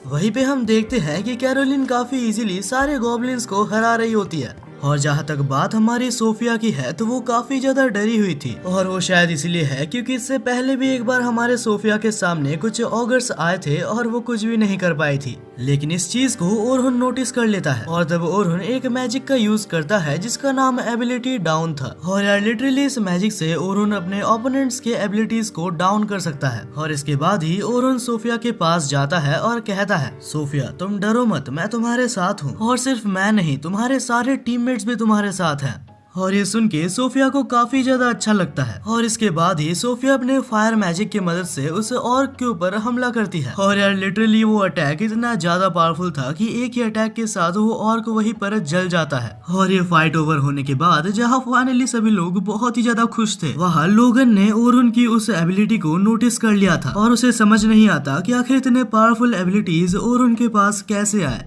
वहीं पे हम देखते हैं कि कैरोलिन काफी इजीली सारे गॉब्लिन्स को हरा रही होती है। और जहाँ तक बात हमारी सोफिया की है तो वो काफी ज्यादा डरी हुई थी। और वो शायद इसलिए है क्योंकि इससे पहले भी एक बार हमारे सोफिया के सामने कुछ ऑगर्स आए थे और वो कुछ भी नहीं कर पाई थी। लेकिन इस चीज को ओरुन नोटिस कर लेता है और तब ओरुन एक मैजिक का यूज करता है जिसका नाम एबिलिटी डाउन था। और यार लिटरली इस मैजिक से ओरुन अपने ओपोनेंट्स के एबिलिटीज को डाउन कर सकता है। और इसके बाद ही ओरुन सोफिया के पास जाता है और कहता है, सोफिया तुम डरो मत, मैं तुम्हारे साथ हूँ। और सिर्फ मैं नहीं, तुम्हारे सारे टीममेट्स भी तुम्हारे साथ हैं। और ये सुन के सोफिया को काफी ज्यादा अच्छा लगता है। और इसके बाद ही सोफिया अपने फायर मैजिक की मदद से उस ऑर्क के ऊपर हमला करती है। और यार लिटरली वो अटैक इतना ज्यादा पावरफुल था कि एक ही अटैक के साथ वो ऑर्क वहीं पर जल जाता है। और ये फाइट ओवर होने के बाद जहाँ फाइनली सभी लोग बहुत ही ज्यादा खुश थे, वहाँ लोगन ने ओरुन की उस एबिलिटी को नोटिस कर लिया था और उसे समझ नहीं आता कि आखिर इतने पावरफुल एबिलिटीज ओरुन के पास कैसे आए।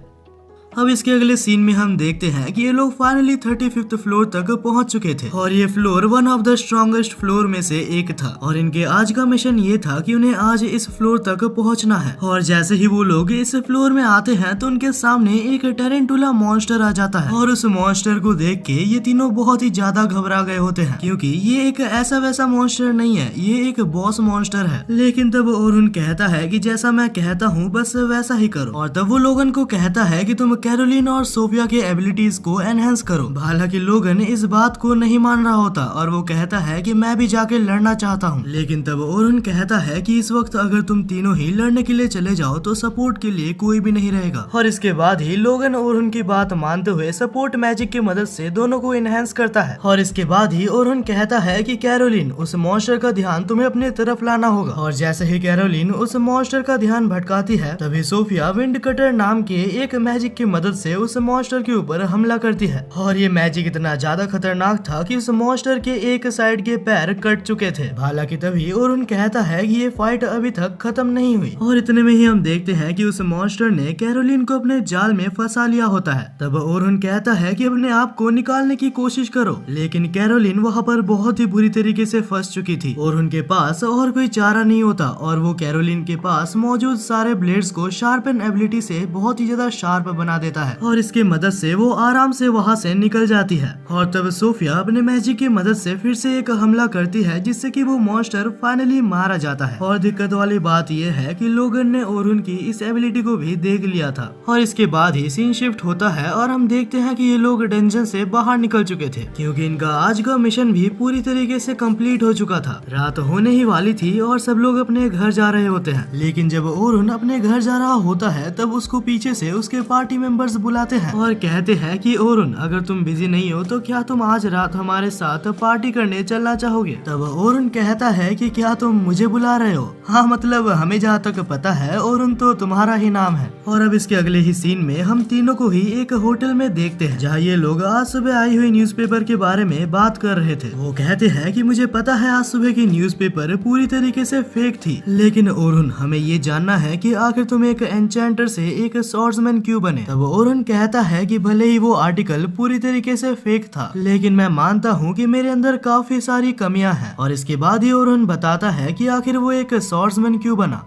अब इसके अगले सीन में हम देखते हैं कि ये लोग फाइनली 35th फ्लोर तक पहुंच चुके थे। और ये floor one of the strongest floor में से एक था। और इनके आज का मिशन ये था कि उन्हें आज इस फ्लोर तक पहुंचना है। और जैसे ही वो लोग इस फ्लोर में आते हैं तो उनके सामने एक टेरेंटुला मॉन्स्टर आ जाता है। और उस मॉन्स्टर को देख के ये तीनों बहुत ही ज्यादा घबरा गए होते हैं, क्योंकि ये एक ऐसा वैसा मॉन्स्टर नहीं है, ये एक बॉस मॉन्स्टर है। लेकिन तब ओरुन कहता है कि जैसा मैं कहता हूँ बस वैसा ही करो। और तब वो लोगन को कहता है कि तुम कैरोलिन और सोफिया के एबिलिटीज को एनहेंस करो। हालांकि लोगन इस बात को नहीं मान रहा होता और वो कहता है कि मैं भी जाके लड़ना चाहता हूँ। लेकिन तब ओरुन कहता है कि इस वक्त अगर तुम तीनों ही लड़ने के लिए चले जाओ तो सपोर्ट के लिए कोई भी नहीं रहेगा। और इसके बाद ही लोगन ओरुन की बात मानते हुए सपोर्ट मैजिक की मदद से दोनों को एनहेंस करता है। और इसके बाद ही ओरुन कहता है कि कैरोलिन, उस मॉन्स्टर का ध्यान तुम्हें अपने तरफ लाना होगा। और जैसे ही कैरोलिन उस मॉन्स्टर का ध्यान भटकाती है, तभी सोफिया विंड कटर नाम के एक मैजिक की मदद से उस मॉन्स्टर के ऊपर हमला करती है। और ये मैजिक इतना ज्यादा खतरनाक था कि उस मॉन्स्टर के एक साइड के पैर कट चुके थे। हालांकि तभी ओरुन कहता है कि ये फाइट अभी तक खत्म नहीं हुई। और इतने में ही हम देखते हैं कि उस मॉन्स्टर ने कैरोलिन को अपने जाल में फंसा लिया होता है। तब ओरुन कहता है कि अपने आप को निकालने की कोशिश करो, लेकिन कैरोलिन वहाँ पर बहुत ही बुरी तरीके से फंस चुकी थी और उनके पास और कोई चारा नहीं होता। और वो कैरोलिन के पास मौजूद सारे ब्लेड्स को शार्पन एबिलिटी से बहुत ही ज्यादा शार्प बना देता है और इसकी मदद से वो आराम से वहाँ से निकल जाती है। और तब सोफिया अपने मैजिक की मदद से फिर से एक हमला करती है जिससे कि वो मॉन्स्टर फाइनली मारा जाता है। और दिक्कत वाली बात ये है कि लोगन ने ओरुन की इस एबिलिटी को भी देख लिया था। और इसके बाद ही सीन शिफ्ट होता है और हम देखते हैं कि ये लोग डंजन से बाहर निकल चुके थे, क्योंकि इनका आज का मिशन भी पूरी तरीके से कंप्लीट हो चुका था। रात होने ही वाली थी और सब लोग अपने घर जा रहे होते हैं। लेकिन जब ओरुन अपने घर जा रहा होता है तब उसको पीछे से उसके पार्टी मेंबर्स बुलाते हैं और कहते हैं कि ओरुन, अगर तुम बिजी नहीं हो तो क्या तुम आज रात हमारे साथ पार्टी करने चलना चाहोगे? तब ओरुन कहता है कि क्या तुम मुझे बुला रहे हो? हाँ, मतलब हमें जहाँ तक पता है ओरुन तो तुम्हारा ही नाम है। और अब इसके अगले ही सीन में हम तीनों को ही एक होटल में देखते हैं जहाँ ये लोग आज सुबह आई हुई न्यूज़पेपर के बारे में बात कर रहे थे। वो कहते हैं कि मुझे पता है आज सुबह की न्यूज़पेपर पूरी तरीके से फेक थी, लेकिन ओरुन हमें ये जानना है कि आखिर तुम एक एन्चेंटर से एक स्वॉर्ड्समैन क्यों बने? तब तब ओरहन कहता है कि भले ही वो आर्टिकल पूरी तरीके से फेक था, लेकिन मैं मानता हूँ कि मेरे अंदर काफी सारी कमियां हैं। और इसके बाद ही ओरहन बताता है कि आखिर वो एक स्वॉर्ड्समैन क्यों बना।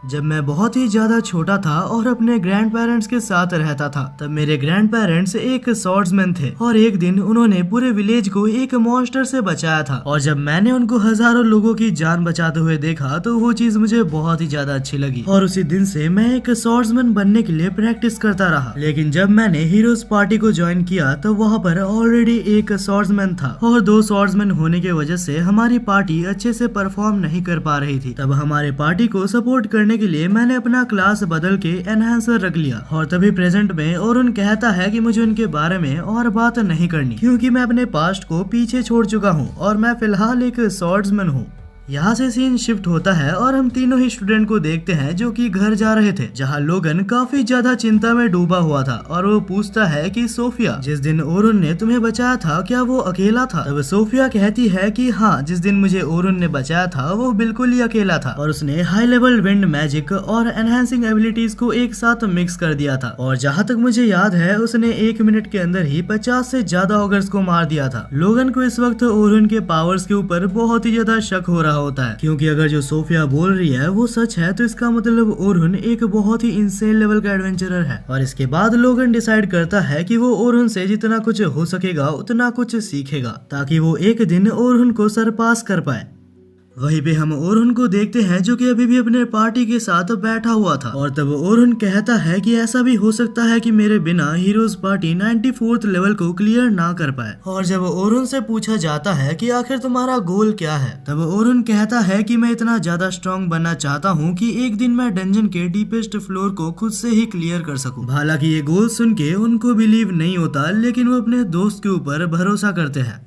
जब मैं बहुत ही ज्यादा छोटा था और अपने ग्रैंड पेरेंट्स के साथ रहता था, तब मेरे ग्रैंड पेरेंट्स एक स्वॉर्ड्समैन थे और एक दिन उन्होंने पूरे विलेज को एक मॉन्स्टर से बचाया था। और जब मैंने उनको हजारों लोगों की जान बचाते हुए देखा तो वो चीज मुझे बहुत ही ज्यादा अच्छी लगी और उसी दिन से मैं एक स्वॉर्ड्समैन बनने के लिए प्रैक्टिस करता रहा। लेकिन जब मैंने हीरोज पार्टी को ज्वाइन किया तो वहाँ पर ऑलरेडी एक स्वॉर्ड्समैन था और 2 स्वॉर्ड्समैन होने की वजह से हमारी पार्टी अच्छे से परफॉर्म नहीं कर पा रही थी। तब हमारे पार्टी को सपोर्ट करने के लिए मैंने अपना क्लास बदल के एनहांसर रख लिया। और तभी प्रेजेंट में ओरहन कहता है कि मुझे उनके बारे में और बात नहीं करनी, क्योंकि मैं अपने पास्ट को पीछे छोड़ चुका हूँ और मैं फिलहाल एक स्वॉर्ड्समैन हूँ। यहाँ से सीन शिफ्ट होता है और हम तीनों ही स्टूडेंट को देखते हैं जो कि घर जा रहे थे, जहाँ लोगन काफी ज्यादा चिंता में डूबा हुआ था और वो पूछता है कि सोफिया, जिस दिन ओरहन ने तुम्हें बचाया था क्या वो अकेला था? तब सोफिया कहती है कि हाँ, जिस दिन मुझे ओरहन ने बचाया था वो बिल्कुल ही अकेला था और उसने हाई लेवल विंड मैजिक और एनहांसिंग एबिलिटीज को एक साथ मिक्स कर दिया था। और जहाँ तक मुझे याद है उसने 1 मिनट के अंदर ही 50 से ज्यादा ऑगर्स को मार दिया था। लोगन को इस वक्त ओरहन के पावर्स के ऊपर बहुत ही ज्यादा शक हो रहा होता है, क्योंकि अगर जो सोफिया बोल रही है वो सच है तो इसका मतलब ओरहन एक बहुत ही इंसेन लेवल का एडवेंचरर है। और इसके बाद लोगन डिसाइड करता है कि वो ओरहन से जितना कुछ हो सकेगा उतना कुछ सीखेगा, ताकि वो एक दिन ओरहन को सरपास कर पाए। वहीं पे हम ओरहन को देखते हैं जो कि अभी भी अपने पार्टी के साथ बैठा हुआ था। और तब ओरहन कहता है कि ऐसा भी हो सकता है कि मेरे बिना हीरोज पार्टी 94th लेवल को क्लियर ना कर पाए। और जब ओरहन से पूछा जाता है कि आखिर तुम्हारा गोल क्या है, तब ओरहन कहता है कि मैं इतना ज्यादा स्ट्रॉन्ग बनना चाहता हूँ कि एक दिन मैं डंजन के डीपेस्ट फ्लोर को खुद से ही क्लियर कर सकूं। हालांकि ये गोल सुन के उनको बिलीव नहीं होता, लेकिन वो अपने दोस्त के ऊपर भरोसा करते हैं।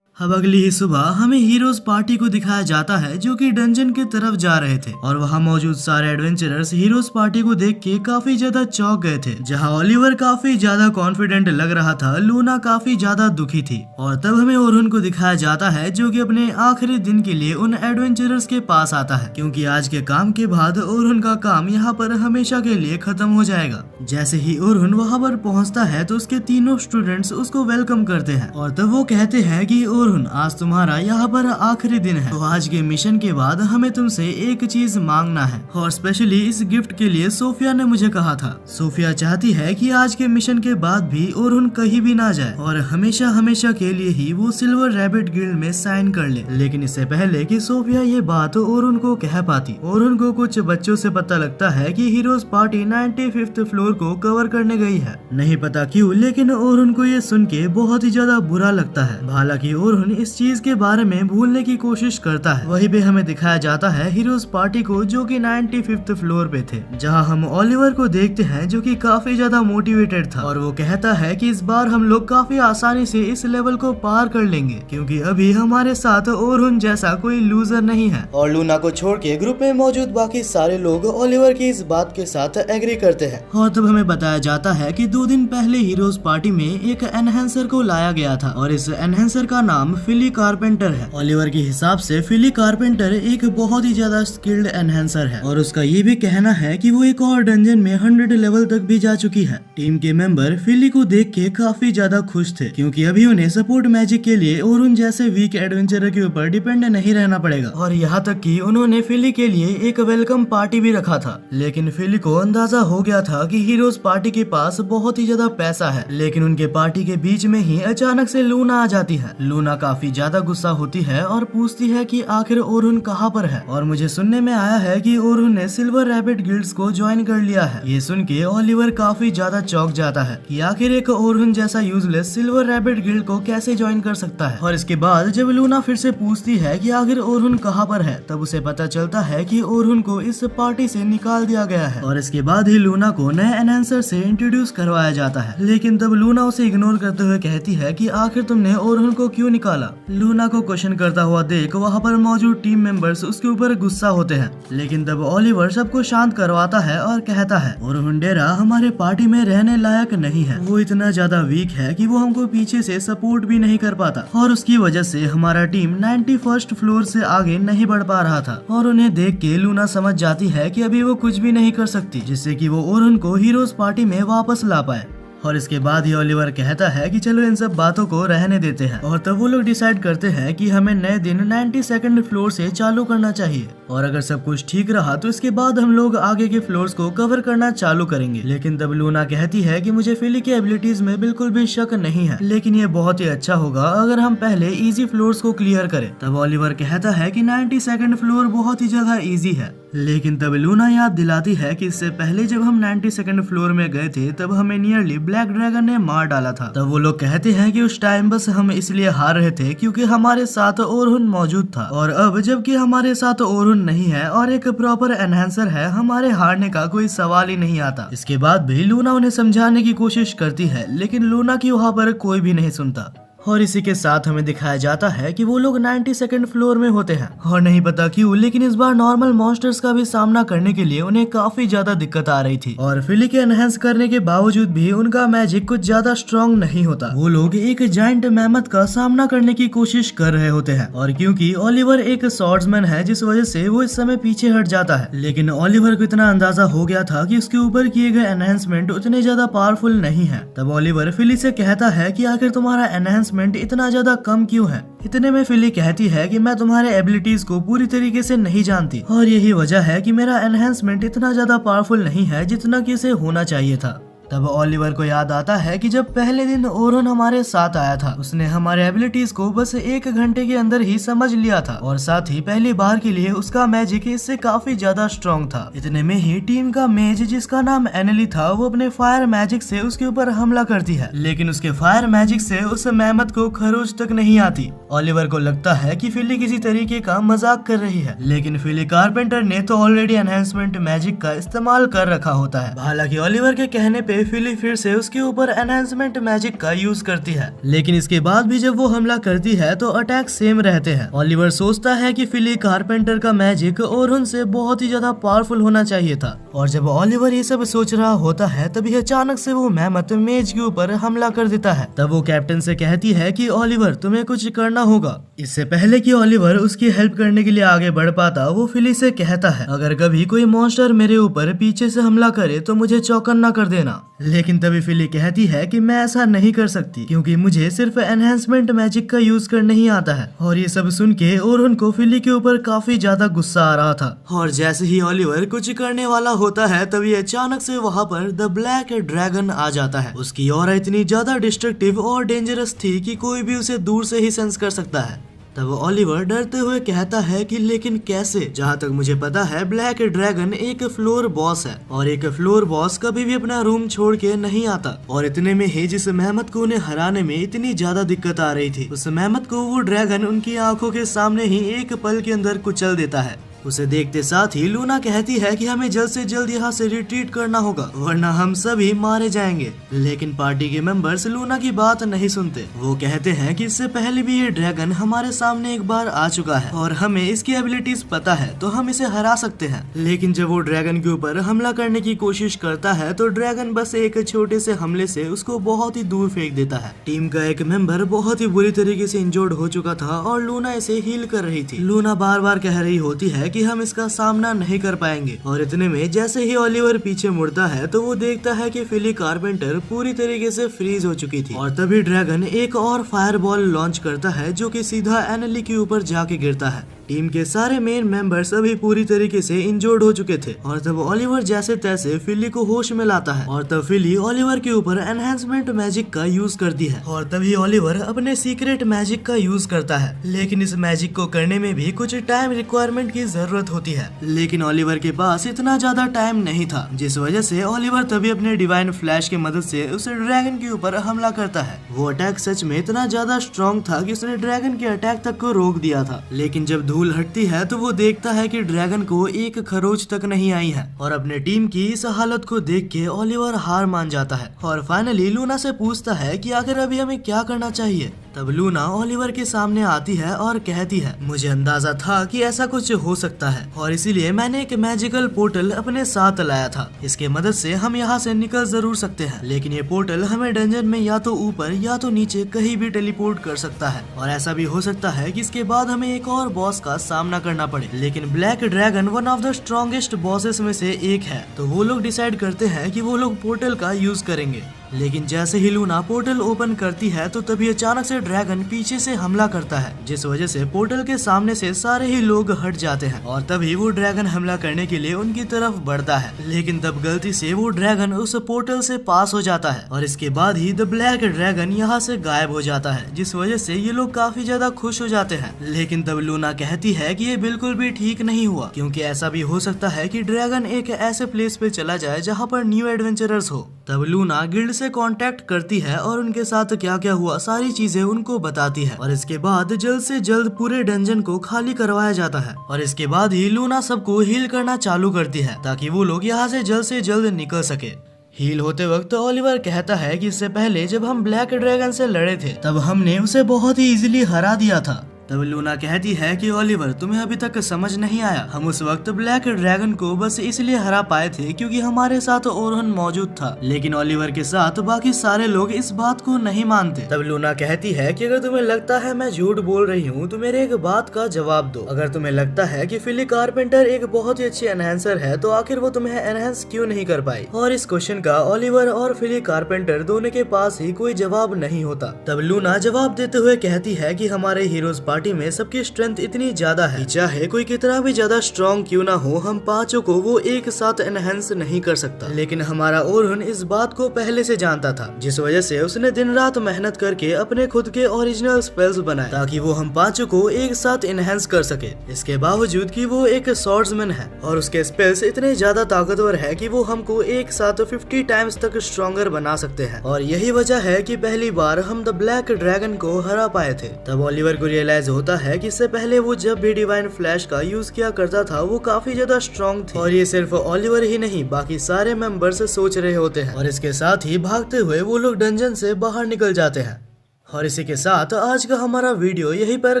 अब अगली ही सुबह हमें हीरोज पार्टी को दिखाया जाता है जो कि डंजन की तरफ जा रहे थे और वहां मौजूद सारे एडवेंचरर्स हीरोज पार्टी को देख के काफी ज्यादा चौंक गए थे। जहां ओलिवर काफी ज्यादा कॉन्फिडेंट लग रहा था, लूना काफी ज्यादा दुखी थी। और तब हमें ओरहन को दिखाया जाता है जो कि अपने आखिरी दिन के लिए उन एडवेंचरर्स के पास आता है, क्योंकि आज के काम के बाद ओरहन का काम यहाँ पर हमेशा के लिए खत्म हो जाएगा। जैसे ही ओरहन वहाँ पर पहुँचता है तो उसके तीनों स्टूडेंट्स उसको वेलकम करते हैं और तब वो कहते हैं कि ओरहन, आज तुम्हारा यहाँ पर आखिरी दिन है, तो आज के मिशन के बाद हमें तुमसे एक चीज मांगना है। और स्पेशली इस गिफ्ट के लिए सोफिया ने मुझे कहा था। सोफिया चाहती है कि आज के मिशन के बाद भी ओरहन कहीं भी ना जाए और हमेशा हमेशा के लिए ही वो सिल्वर रैबिट गिल्ड में साइन कर ले। लेकिन इससे पहले कि सोफिया ये बात ओरहन को कह पाती, ओरहन को कुछ बच्चों से पता लगता है कि हीरोज पार्टी 95th फ्लोर को कवर करने गई है। नहीं पता क्यों, लेकिन ओरहन को ये सुन के बहुत ही ज्यादा बुरा लगता है। हालांकि ओरहन इस चीज के बारे में भूलने की कोशिश करता है। वहीं पे हमें दिखाया जाता है हीरोज पार्टी को जो कि 95th फ्लोर पे थे, जहां हम ओलिवर को देखते हैं जो कि काफी ज्यादा मोटिवेटेड था और वो कहता है कि इस बार हम लोग काफी आसानी से इस लेवल को पार कर लेंगे, क्योंकि अभी हमारे साथ ओरहन जैसा कोई लूजर नहीं है। और लूना को छोड़ के ग्रुप में मौजूद बाकी सारे लोग ओलिवर की इस बात के साथ एग्री करते हैं। और तब हमें बताया जाता है कि 2 दिन पहले हीरोज पार्टी में एक एनहेंसर को लाया गया था और इस एनहेंसर का नाम फिली कारपेंटर है। ओलिवर के हिसाब से फिली कारपेंटर एक बहुत ही ज्यादा स्किल्ड एनहेंसर है और उसका ये भी कहना है कि वो एक और डंजन में 100 लेवल तक भी जा चुकी है। टीम के मेंबर फिली को देख के काफी ज्यादा खुश थे, क्योंकि अभी उन्हें सपोर्ट मैजिक के लिए ओरहन जैसे वीक एडवेंचरर के ऊपर डिपेंड नहीं रहना पड़ेगा। और यहाँ तक कि उन्होंने फिली के लिए एक वेलकम पार्टी भी रखा था। लेकिन फिली को अंदाजा हो गया था कि हीरोज पार्टी के पास बहुत ही ज्यादा पैसा है, लेकिन उनके पार्टी के बीच में ही अचानक से लूना आ जाती है। लूना काफी ज्यादा गुस्सा होती है और पूछती है कि आखिर ओरहन कहाँ पर है। और मुझे सुनने में आया है कि ओरहन ने सिल्वर रैबिट गिल्ड्स को ज्वाइन कर लिया है। ये सुन के ओलिवर काफी ज्यादा चौंक जाता है कि आखिर एक ओरहन जैसा यूजलेस सिल्वर रैबिट गिल्ड को कैसे ज्वाइन कर सकता है। और इसके बाद जब लूना फिर से पूछती है कि आखिर ओरहन कहाँ पर है, तब उसे पता चलता है कि ओरहन को इस पार्टी से निकाल दिया गया है। और इसके बाद ही लूना को नए एनहांसर से इंट्रोड्यूस करवाया जाता है। लेकिन तब लूना उसे इग्नोर करते हुए कहती है कि आखिर तुमने ओरहन को क्यों निकाला। लूना को क्वेश्चन करता हुआ देख वहाँ पर मौजूद टीम मेंबर्स उसके ऊपर गुस्सा होते हैं, लेकिन तब ओलिवर सबको शांत करवाता है और कहता है और हुंडेरा हमारे पार्टी में रहने लायक नहीं है। वो इतना ज्यादा वीक है कि वो हमको पीछे से सपोर्ट भी नहीं कर पाता और उसकी वजह से हमारा टीम 91st फ्लोर से आगे नहीं बढ़ पा रहा था। और उन्हें देख के लूना समझ जाती है कि अभी वो कुछ भी नहीं कर सकती जिससे कि वो ओरुन को हीरोज पार्टी में वापस ला पाए। और इसके बाद ही ओलिवर कहता है कि चलो इन सब बातों को रहने देते हैं। और तब वो लोग डिसाइड करते हैं कि हमें नए दिन 92nd फ्लोर से चालू करना चाहिए और अगर सब कुछ ठीक रहा तो इसके बाद हम लोग आगे के फ्लोर्स को कवर करना चालू करेंगे। लेकिन तब लूना कहती है कि मुझे फिली के एबिलिटीज में बिल्कुल भी शक नहीं है, लेकिन ये बहुत ही अच्छा होगा अगर हम पहले इजी फ्लोर्स को क्लियर करें। तब ओलिवर कहता है कि 92nd फ्लोर बहुत ही ज्यादा इजी है, लेकिन तब लूना याद दिलाती है कि इससे पहले जब हम 92nd फ्लोर में गए थे तब हमें नियरली ब्लैक ड्रैगन ने मार डाला था। तब वो लोग कहते हैं कि उस टाइम बस हम इसलिए हार रहे थे क्योंकि हमारे साथ ओरुन मौजूद था, और अब जबकि हमारे साथ ओरुन नहीं है और एक प्रॉपर एनहेंसर है, हमारे हारने का कोई सवाल ही नहीं आता। इसके बाद भी लूना उन्हें समझाने की कोशिश करती है, लेकिन लूना की वहाँ पर कोई भी नहीं सुनता। और इसी के साथ हमें दिखाया जाता है कि वो लोग 92nd फ्लोर में होते हैं और नहीं पता क्यों, लेकिन इस बार नॉर्मल मॉन्स्टर्स का भी सामना करने के लिए उन्हें काफी ज्यादा दिक्कत आ रही थी। और फिली के एनहेंस करने के बावजूद भी उनका मैजिक कुछ ज्यादा स्ट्रॉन्ग नहीं होता। वो लोग एक जायंट मैमथ का सामना करने की कोशिश कर रहे होते हैं, और क्योंकि ओलिवर एक स्वॉर्ड्समैन है जिस वजह से वो इस समय पीछे हट जाता है। लेकिन ओलिवर को इतना अंदाजा हो गया था कि उसके ऊपर किए गए एनहेंसमेंट उतने ज्यादा पावरफुल नहीं है। तब ओलिवर फिली से कहता है कि आखिर तुम्हारा एनहेंस इतना ज्यादा कम क्यों है। इतने में फिली कहती है कि मैं तुम्हारे एबिलिटीज को पूरी तरीके से नहीं जानती और यही वजह है कि मेरा एनहेंसमेंट इतना ज्यादा पावरफुल नहीं है जितना कि इसे होना चाहिए था। तब ओलिवर को याद आता है कि जब पहले दिन ओरुन हमारे साथ आया था उसने हमारे एबिलिटीज को बस 1 घंटे के अंदर ही समझ लिया था, और साथ ही पहली बार के लिए उसका मैजिक इससे काफी ज्यादा स्ट्रॉन्ग था। इतने में ही टीम का मेज जिसका नाम एनली था वो अपने फायर मैजिक से उसके ऊपर हमला करती है, लेकिन उसके फायर मैजिक से उस मेहमत को खरोच तक नहीं आती। ओलिवर को लगता है कि फिली किसी तरीके का मजाक कर रही है, लेकिन फिली कारपेंटर ने तो ऑलरेडी एनहेंसमेंट मैजिक का इस्तेमाल कर रखा होता है। हालांकि ओलिवर के कहने पे फिली फिर से उसके ऊपर एनहांसमेंट मैजिक का यूज करती है, लेकिन इसके बाद भी जब वो हमला करती है तो अटैक सेम रहते हैं। ओलिवर सोचता है कि फिली कारपेंटर का मैजिक ओरुन से बहुत ही ज्यादा पावरफुल होना चाहिए था, और जब ओलिवर ये सब सोच रहा होता है तभी अचानक से वो मेहमत मेज के ऊपर हमला कर देता है। तब वो कैप्टन से कहती है कि ओलिवर तुम्हें कुछ करना होगा। इससे पहले कि ओलिवर उसकी हेल्प करने के लिए आगे बढ़ पाता वो फिली से कहता है अगर कभी कोई मॉन्स्टर मेरे ऊपर पीछे से हमला करे तो मुझे चौकन्ना कर देना। लेकिन तभी फिली कहती है कि मैं ऐसा नहीं कर सकती क्योंकि मुझे सिर्फ एनहांसमेंट मैजिक का यूज करना ही आता है। और ये सब सुन के ओरुन को फिली के ऊपर काफी ज्यादा गुस्सा आ रहा था, और जैसे ही ओलिवर कुछ करने वाला होता है तभी अचानक से वहाँ पर द ब्लैक ड्रैगन आ जाता है। उसकी ऑरा इतनी ज्यादा डिस्ट्रक्टिव और डेंजरस थी कि कोई भी उसे दूर से ही सेंस कर सकता है। तब ओलिवर डरते हुए कहता है कि लेकिन कैसे? जहाँ तक मुझे पता है ब्लैक ड्रैगन एक फ्लोर बॉस है और एक फ्लोर बॉस कभी भी अपना रूम छोड़ के नहीं आता। और इतने में ही जिस मेहमत को उन्हें हराने में इतनी ज्यादा दिक्कत आ रही थी उस मेहमत को वो ड्रैगन उनकी आंखों के सामने ही एक पल के अंदर कुचल देता है। उसे देखते साथ ही लूना कहती है कि हमें जल्द से जल्द यहाँ से रिट्रीट करना होगा वरना हम सभी मारे जाएंगे। लेकिन पार्टी के मेंबर्स लूना की बात नहीं सुनते। वो कहते हैं कि इससे पहले भी ये ड्रैगन हमारे सामने एक बार आ चुका है और हमें इसकी एबिलिटीज पता है तो हम इसे हरा सकते हैं। लेकिन जब वो ड्रैगन के ऊपर हमला करने की कोशिश करता है तो ड्रैगन बस एक छोटे से हमले से उसको बहुत ही दूर फेंक देता है। टीम का एक मेंबर बहुत ही बुरी तरीके से इंजर्ड हो चुका था और लूना इसे हील कर रही थी। लूना बार बार कह रही होती है कि हम इसका सामना नहीं कर पाएंगे, और इतने में जैसे ही ओलिवर पीछे मुड़ता है तो वो देखता है कि फिली कारपेंटर पूरी तरीके से फ्रीज हो चुकी थी। और तभी ड्रैगन एक और फायरबॉल लॉन्च करता है जो कि सीधा एनली के ऊपर जाके गिरता है। टीम के सारे मेन मेंबर्स अभी पूरी तरीके से इंजर्ड हो चुके थे, और तब ओलिवर जैसे तैसे फिली को होश में लाता है और तब फिली ओलिवर के ऊपर एनहांसमेंट मैजिक का यूज करती है। और तभी ओलिवर अपने सीक्रेट मैजिक का यूज करता है, लेकिन इस मैजिक को करने में भी कुछ टाइम रिक्वायरमेंट की जरूरत होती है। लेकिन ओलिवर के पास इतना ज्यादा टाइम नहीं था, जिस वजह से ओलिवर तभी अपने डिवाइन फ्लैश की मदद से उस ड्रैगन के ऊपर हमला करता है। वो अटैक सच में इतना ज्यादा स्ट्रॉन्ग था कि उसने ड्रैगन के अटैक तक को रोक दिया था। लेकिन जब धूल हटती है तो वो देखता है कि ड्रैगन को एक खरोच तक नहीं आई है और अपने टीम की इस हालत को देख के ओलिवर हार मान जाता है और फाइनली लूना से पूछता है कि आखिर अभी हमें क्या करना चाहिए। तब लूना ओलिवर के सामने आती है और कहती है, मुझे अंदाजा था कि ऐसा कुछ हो सकता है और इसीलिए मैंने एक मैजिकल पोर्टल अपने साथ लाया था। इसके मदद से हम यहाँ से निकल जरूर सकते हैं, लेकिन ये पोर्टल हमें डंजन में या तो ऊपर या तो नीचे कहीं भी टेलीपोर्ट कर सकता है और ऐसा भी हो सकता है कि इसके बाद हमें एक और बॉस का सामना करना पड़े। लेकिन black dragon one of the strongest bosses में से एक है, तो वो लोग डिसाइड करते हैं कि वो लोग पोर्टल का यूज करेंगे। लेकिन जैसे ही लूना पोर्टल ओपन करती है तो तभी अचानक से ड्रैगन पीछे से हमला करता है, जिस वजह से पोर्टल के सामने से सारे ही लोग हट जाते हैं और तभी वो ड्रैगन हमला करने के लिए उनकी तरफ बढ़ता है। लेकिन तब गलती से वो ड्रैगन उस पोर्टल से पास हो जाता है और इसके बाद ही द ब्लैक ड्रैगन यहाँ से गायब हो जाता है, जिस वजह से ये लोग काफी ज्यादा खुश हो जाते हैं। लेकिन तब लूना कहती है कि ये बिल्कुल भी ठीक नहीं हुआ, क्योंकि ऐसा भी हो सकता है कि ड्रैगन एक ऐसे प्लेस पे चला जाए जहाँ पर न्यू एडवेंचरर्स हो। तब लूना गिल्ड से कांटेक्ट करती है और उनके साथ क्या क्या हुआ सारी चीजें उनको बताती है और इसके बाद जल्द से जल्द पूरे डंजन को खाली करवाया जाता है और इसके बाद ही लूना सबको हील करना चालू करती है ताकि वो लोग यहाँ से जल्द निकल सके। हील होते वक्त ओलिवर कहता है कि इससे पहले जब हम ब्लैक ड्रैगन से लड़े थे तब हमने उसे बहुत ही इजीली हरा दिया था। तब लूना कहती है कि ओलिवर तुम्हें अभी तक समझ नहीं आया, हम उस वक्त ब्लैक ड्रैगन को बस इसलिए हरा पाए थे क्योंकि हमारे साथ ओरहन मौजूद था, लेकिन ओलिवर के साथ बाकी सारे लोग इस बात को नहीं मानते। तब लूना कहती है कि अगर तुम्हें लगता है मैं झूठ बोल रही हूँ तो मेरे एक बात का जवाब दो। अगर तुम्हें लगता है कि फिली कारपेंटर एक बहुत ही अच्छी एनहेंसर है तो आखिर वो तुम्हें एनहेंस क्यों नहीं कर पाई। और इस क्वेश्चन का ओलिवर और फिली कारपेंटर दोनों के पास ही कोई जवाब नहीं होता। तब लूना जवाब देते हुए कहती है कि हमारे हीरोज पार्टी में सबकी स्ट्रेंथ इतनी ज्यादा है, चाहे कोई कितना भी ज्यादा स्ट्रॉन्ग क्यों ना हो, हम पांचों को वो एक साथ एनहेंस नहीं कर सकता। लेकिन हमारा ओरहन इस बात को पहले से जानता था, जिस वजह से उसने दिन रात मेहनत करके अपने खुद के ओरिजिनल स्पेल्स बनाए ताकि वो हम पांचों को एक साथ एनहेंस कर सके। इसके बावजूद कि वो एक स्वॉर्ड्समैन है और उसके स्पेल्स इतने ज्यादा ताकतवर है कि वो हमको एक साथ 50 टाइम्स तक स्ट्रॉन्गर बना सकते हैं और यही वजह है कि पहली बार हम द ब्लैक ड्रैगन को हरा पाए थे। तब ओलिवर को रियलाइज होता है कि इससे पहले वो जब भी डिवाइन फ्लैश का यूज किया करता था वो काफी ज्यादा स्ट्रॉन्ग थी और ये सिर्फ ओलिवर ही नहीं बाकी सारे मेंबर्स सोच रहे होते हैं और इसके साथ ही भागते हुए वो लोग डंजन से बाहर निकल जाते हैं। और इसी के साथ आज का हमारा वीडियो यहीं पर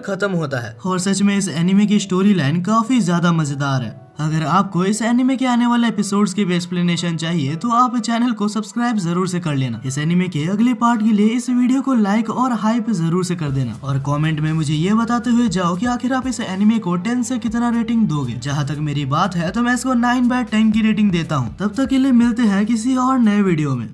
खत्म होता है और सच में इस एनिमे की स्टोरी लाइन काफी ज्यादा मजेदार है। अगर आपको इस एनिमे के आने वाले एपिसोड्स की भी एक्सप्लेनेशन चाहिए तो आप चैनल को सब्सक्राइब जरूर से कर लेना। इस एनिमे के अगले पार्ट के लिए इस वीडियो को लाइक और हाइप जरूर से कर देना और कमेंट में मुझे ये बताते हुए जाओ कि आखिर आप इस एनिमे को 10 से कितना रेटिंग दोगे। जहाँ तक मेरी बात है तो मैं इसको 9/10 की रेटिंग देता हूँ। तब तक के लिए मिलते हैं किसी और नए वीडियो में।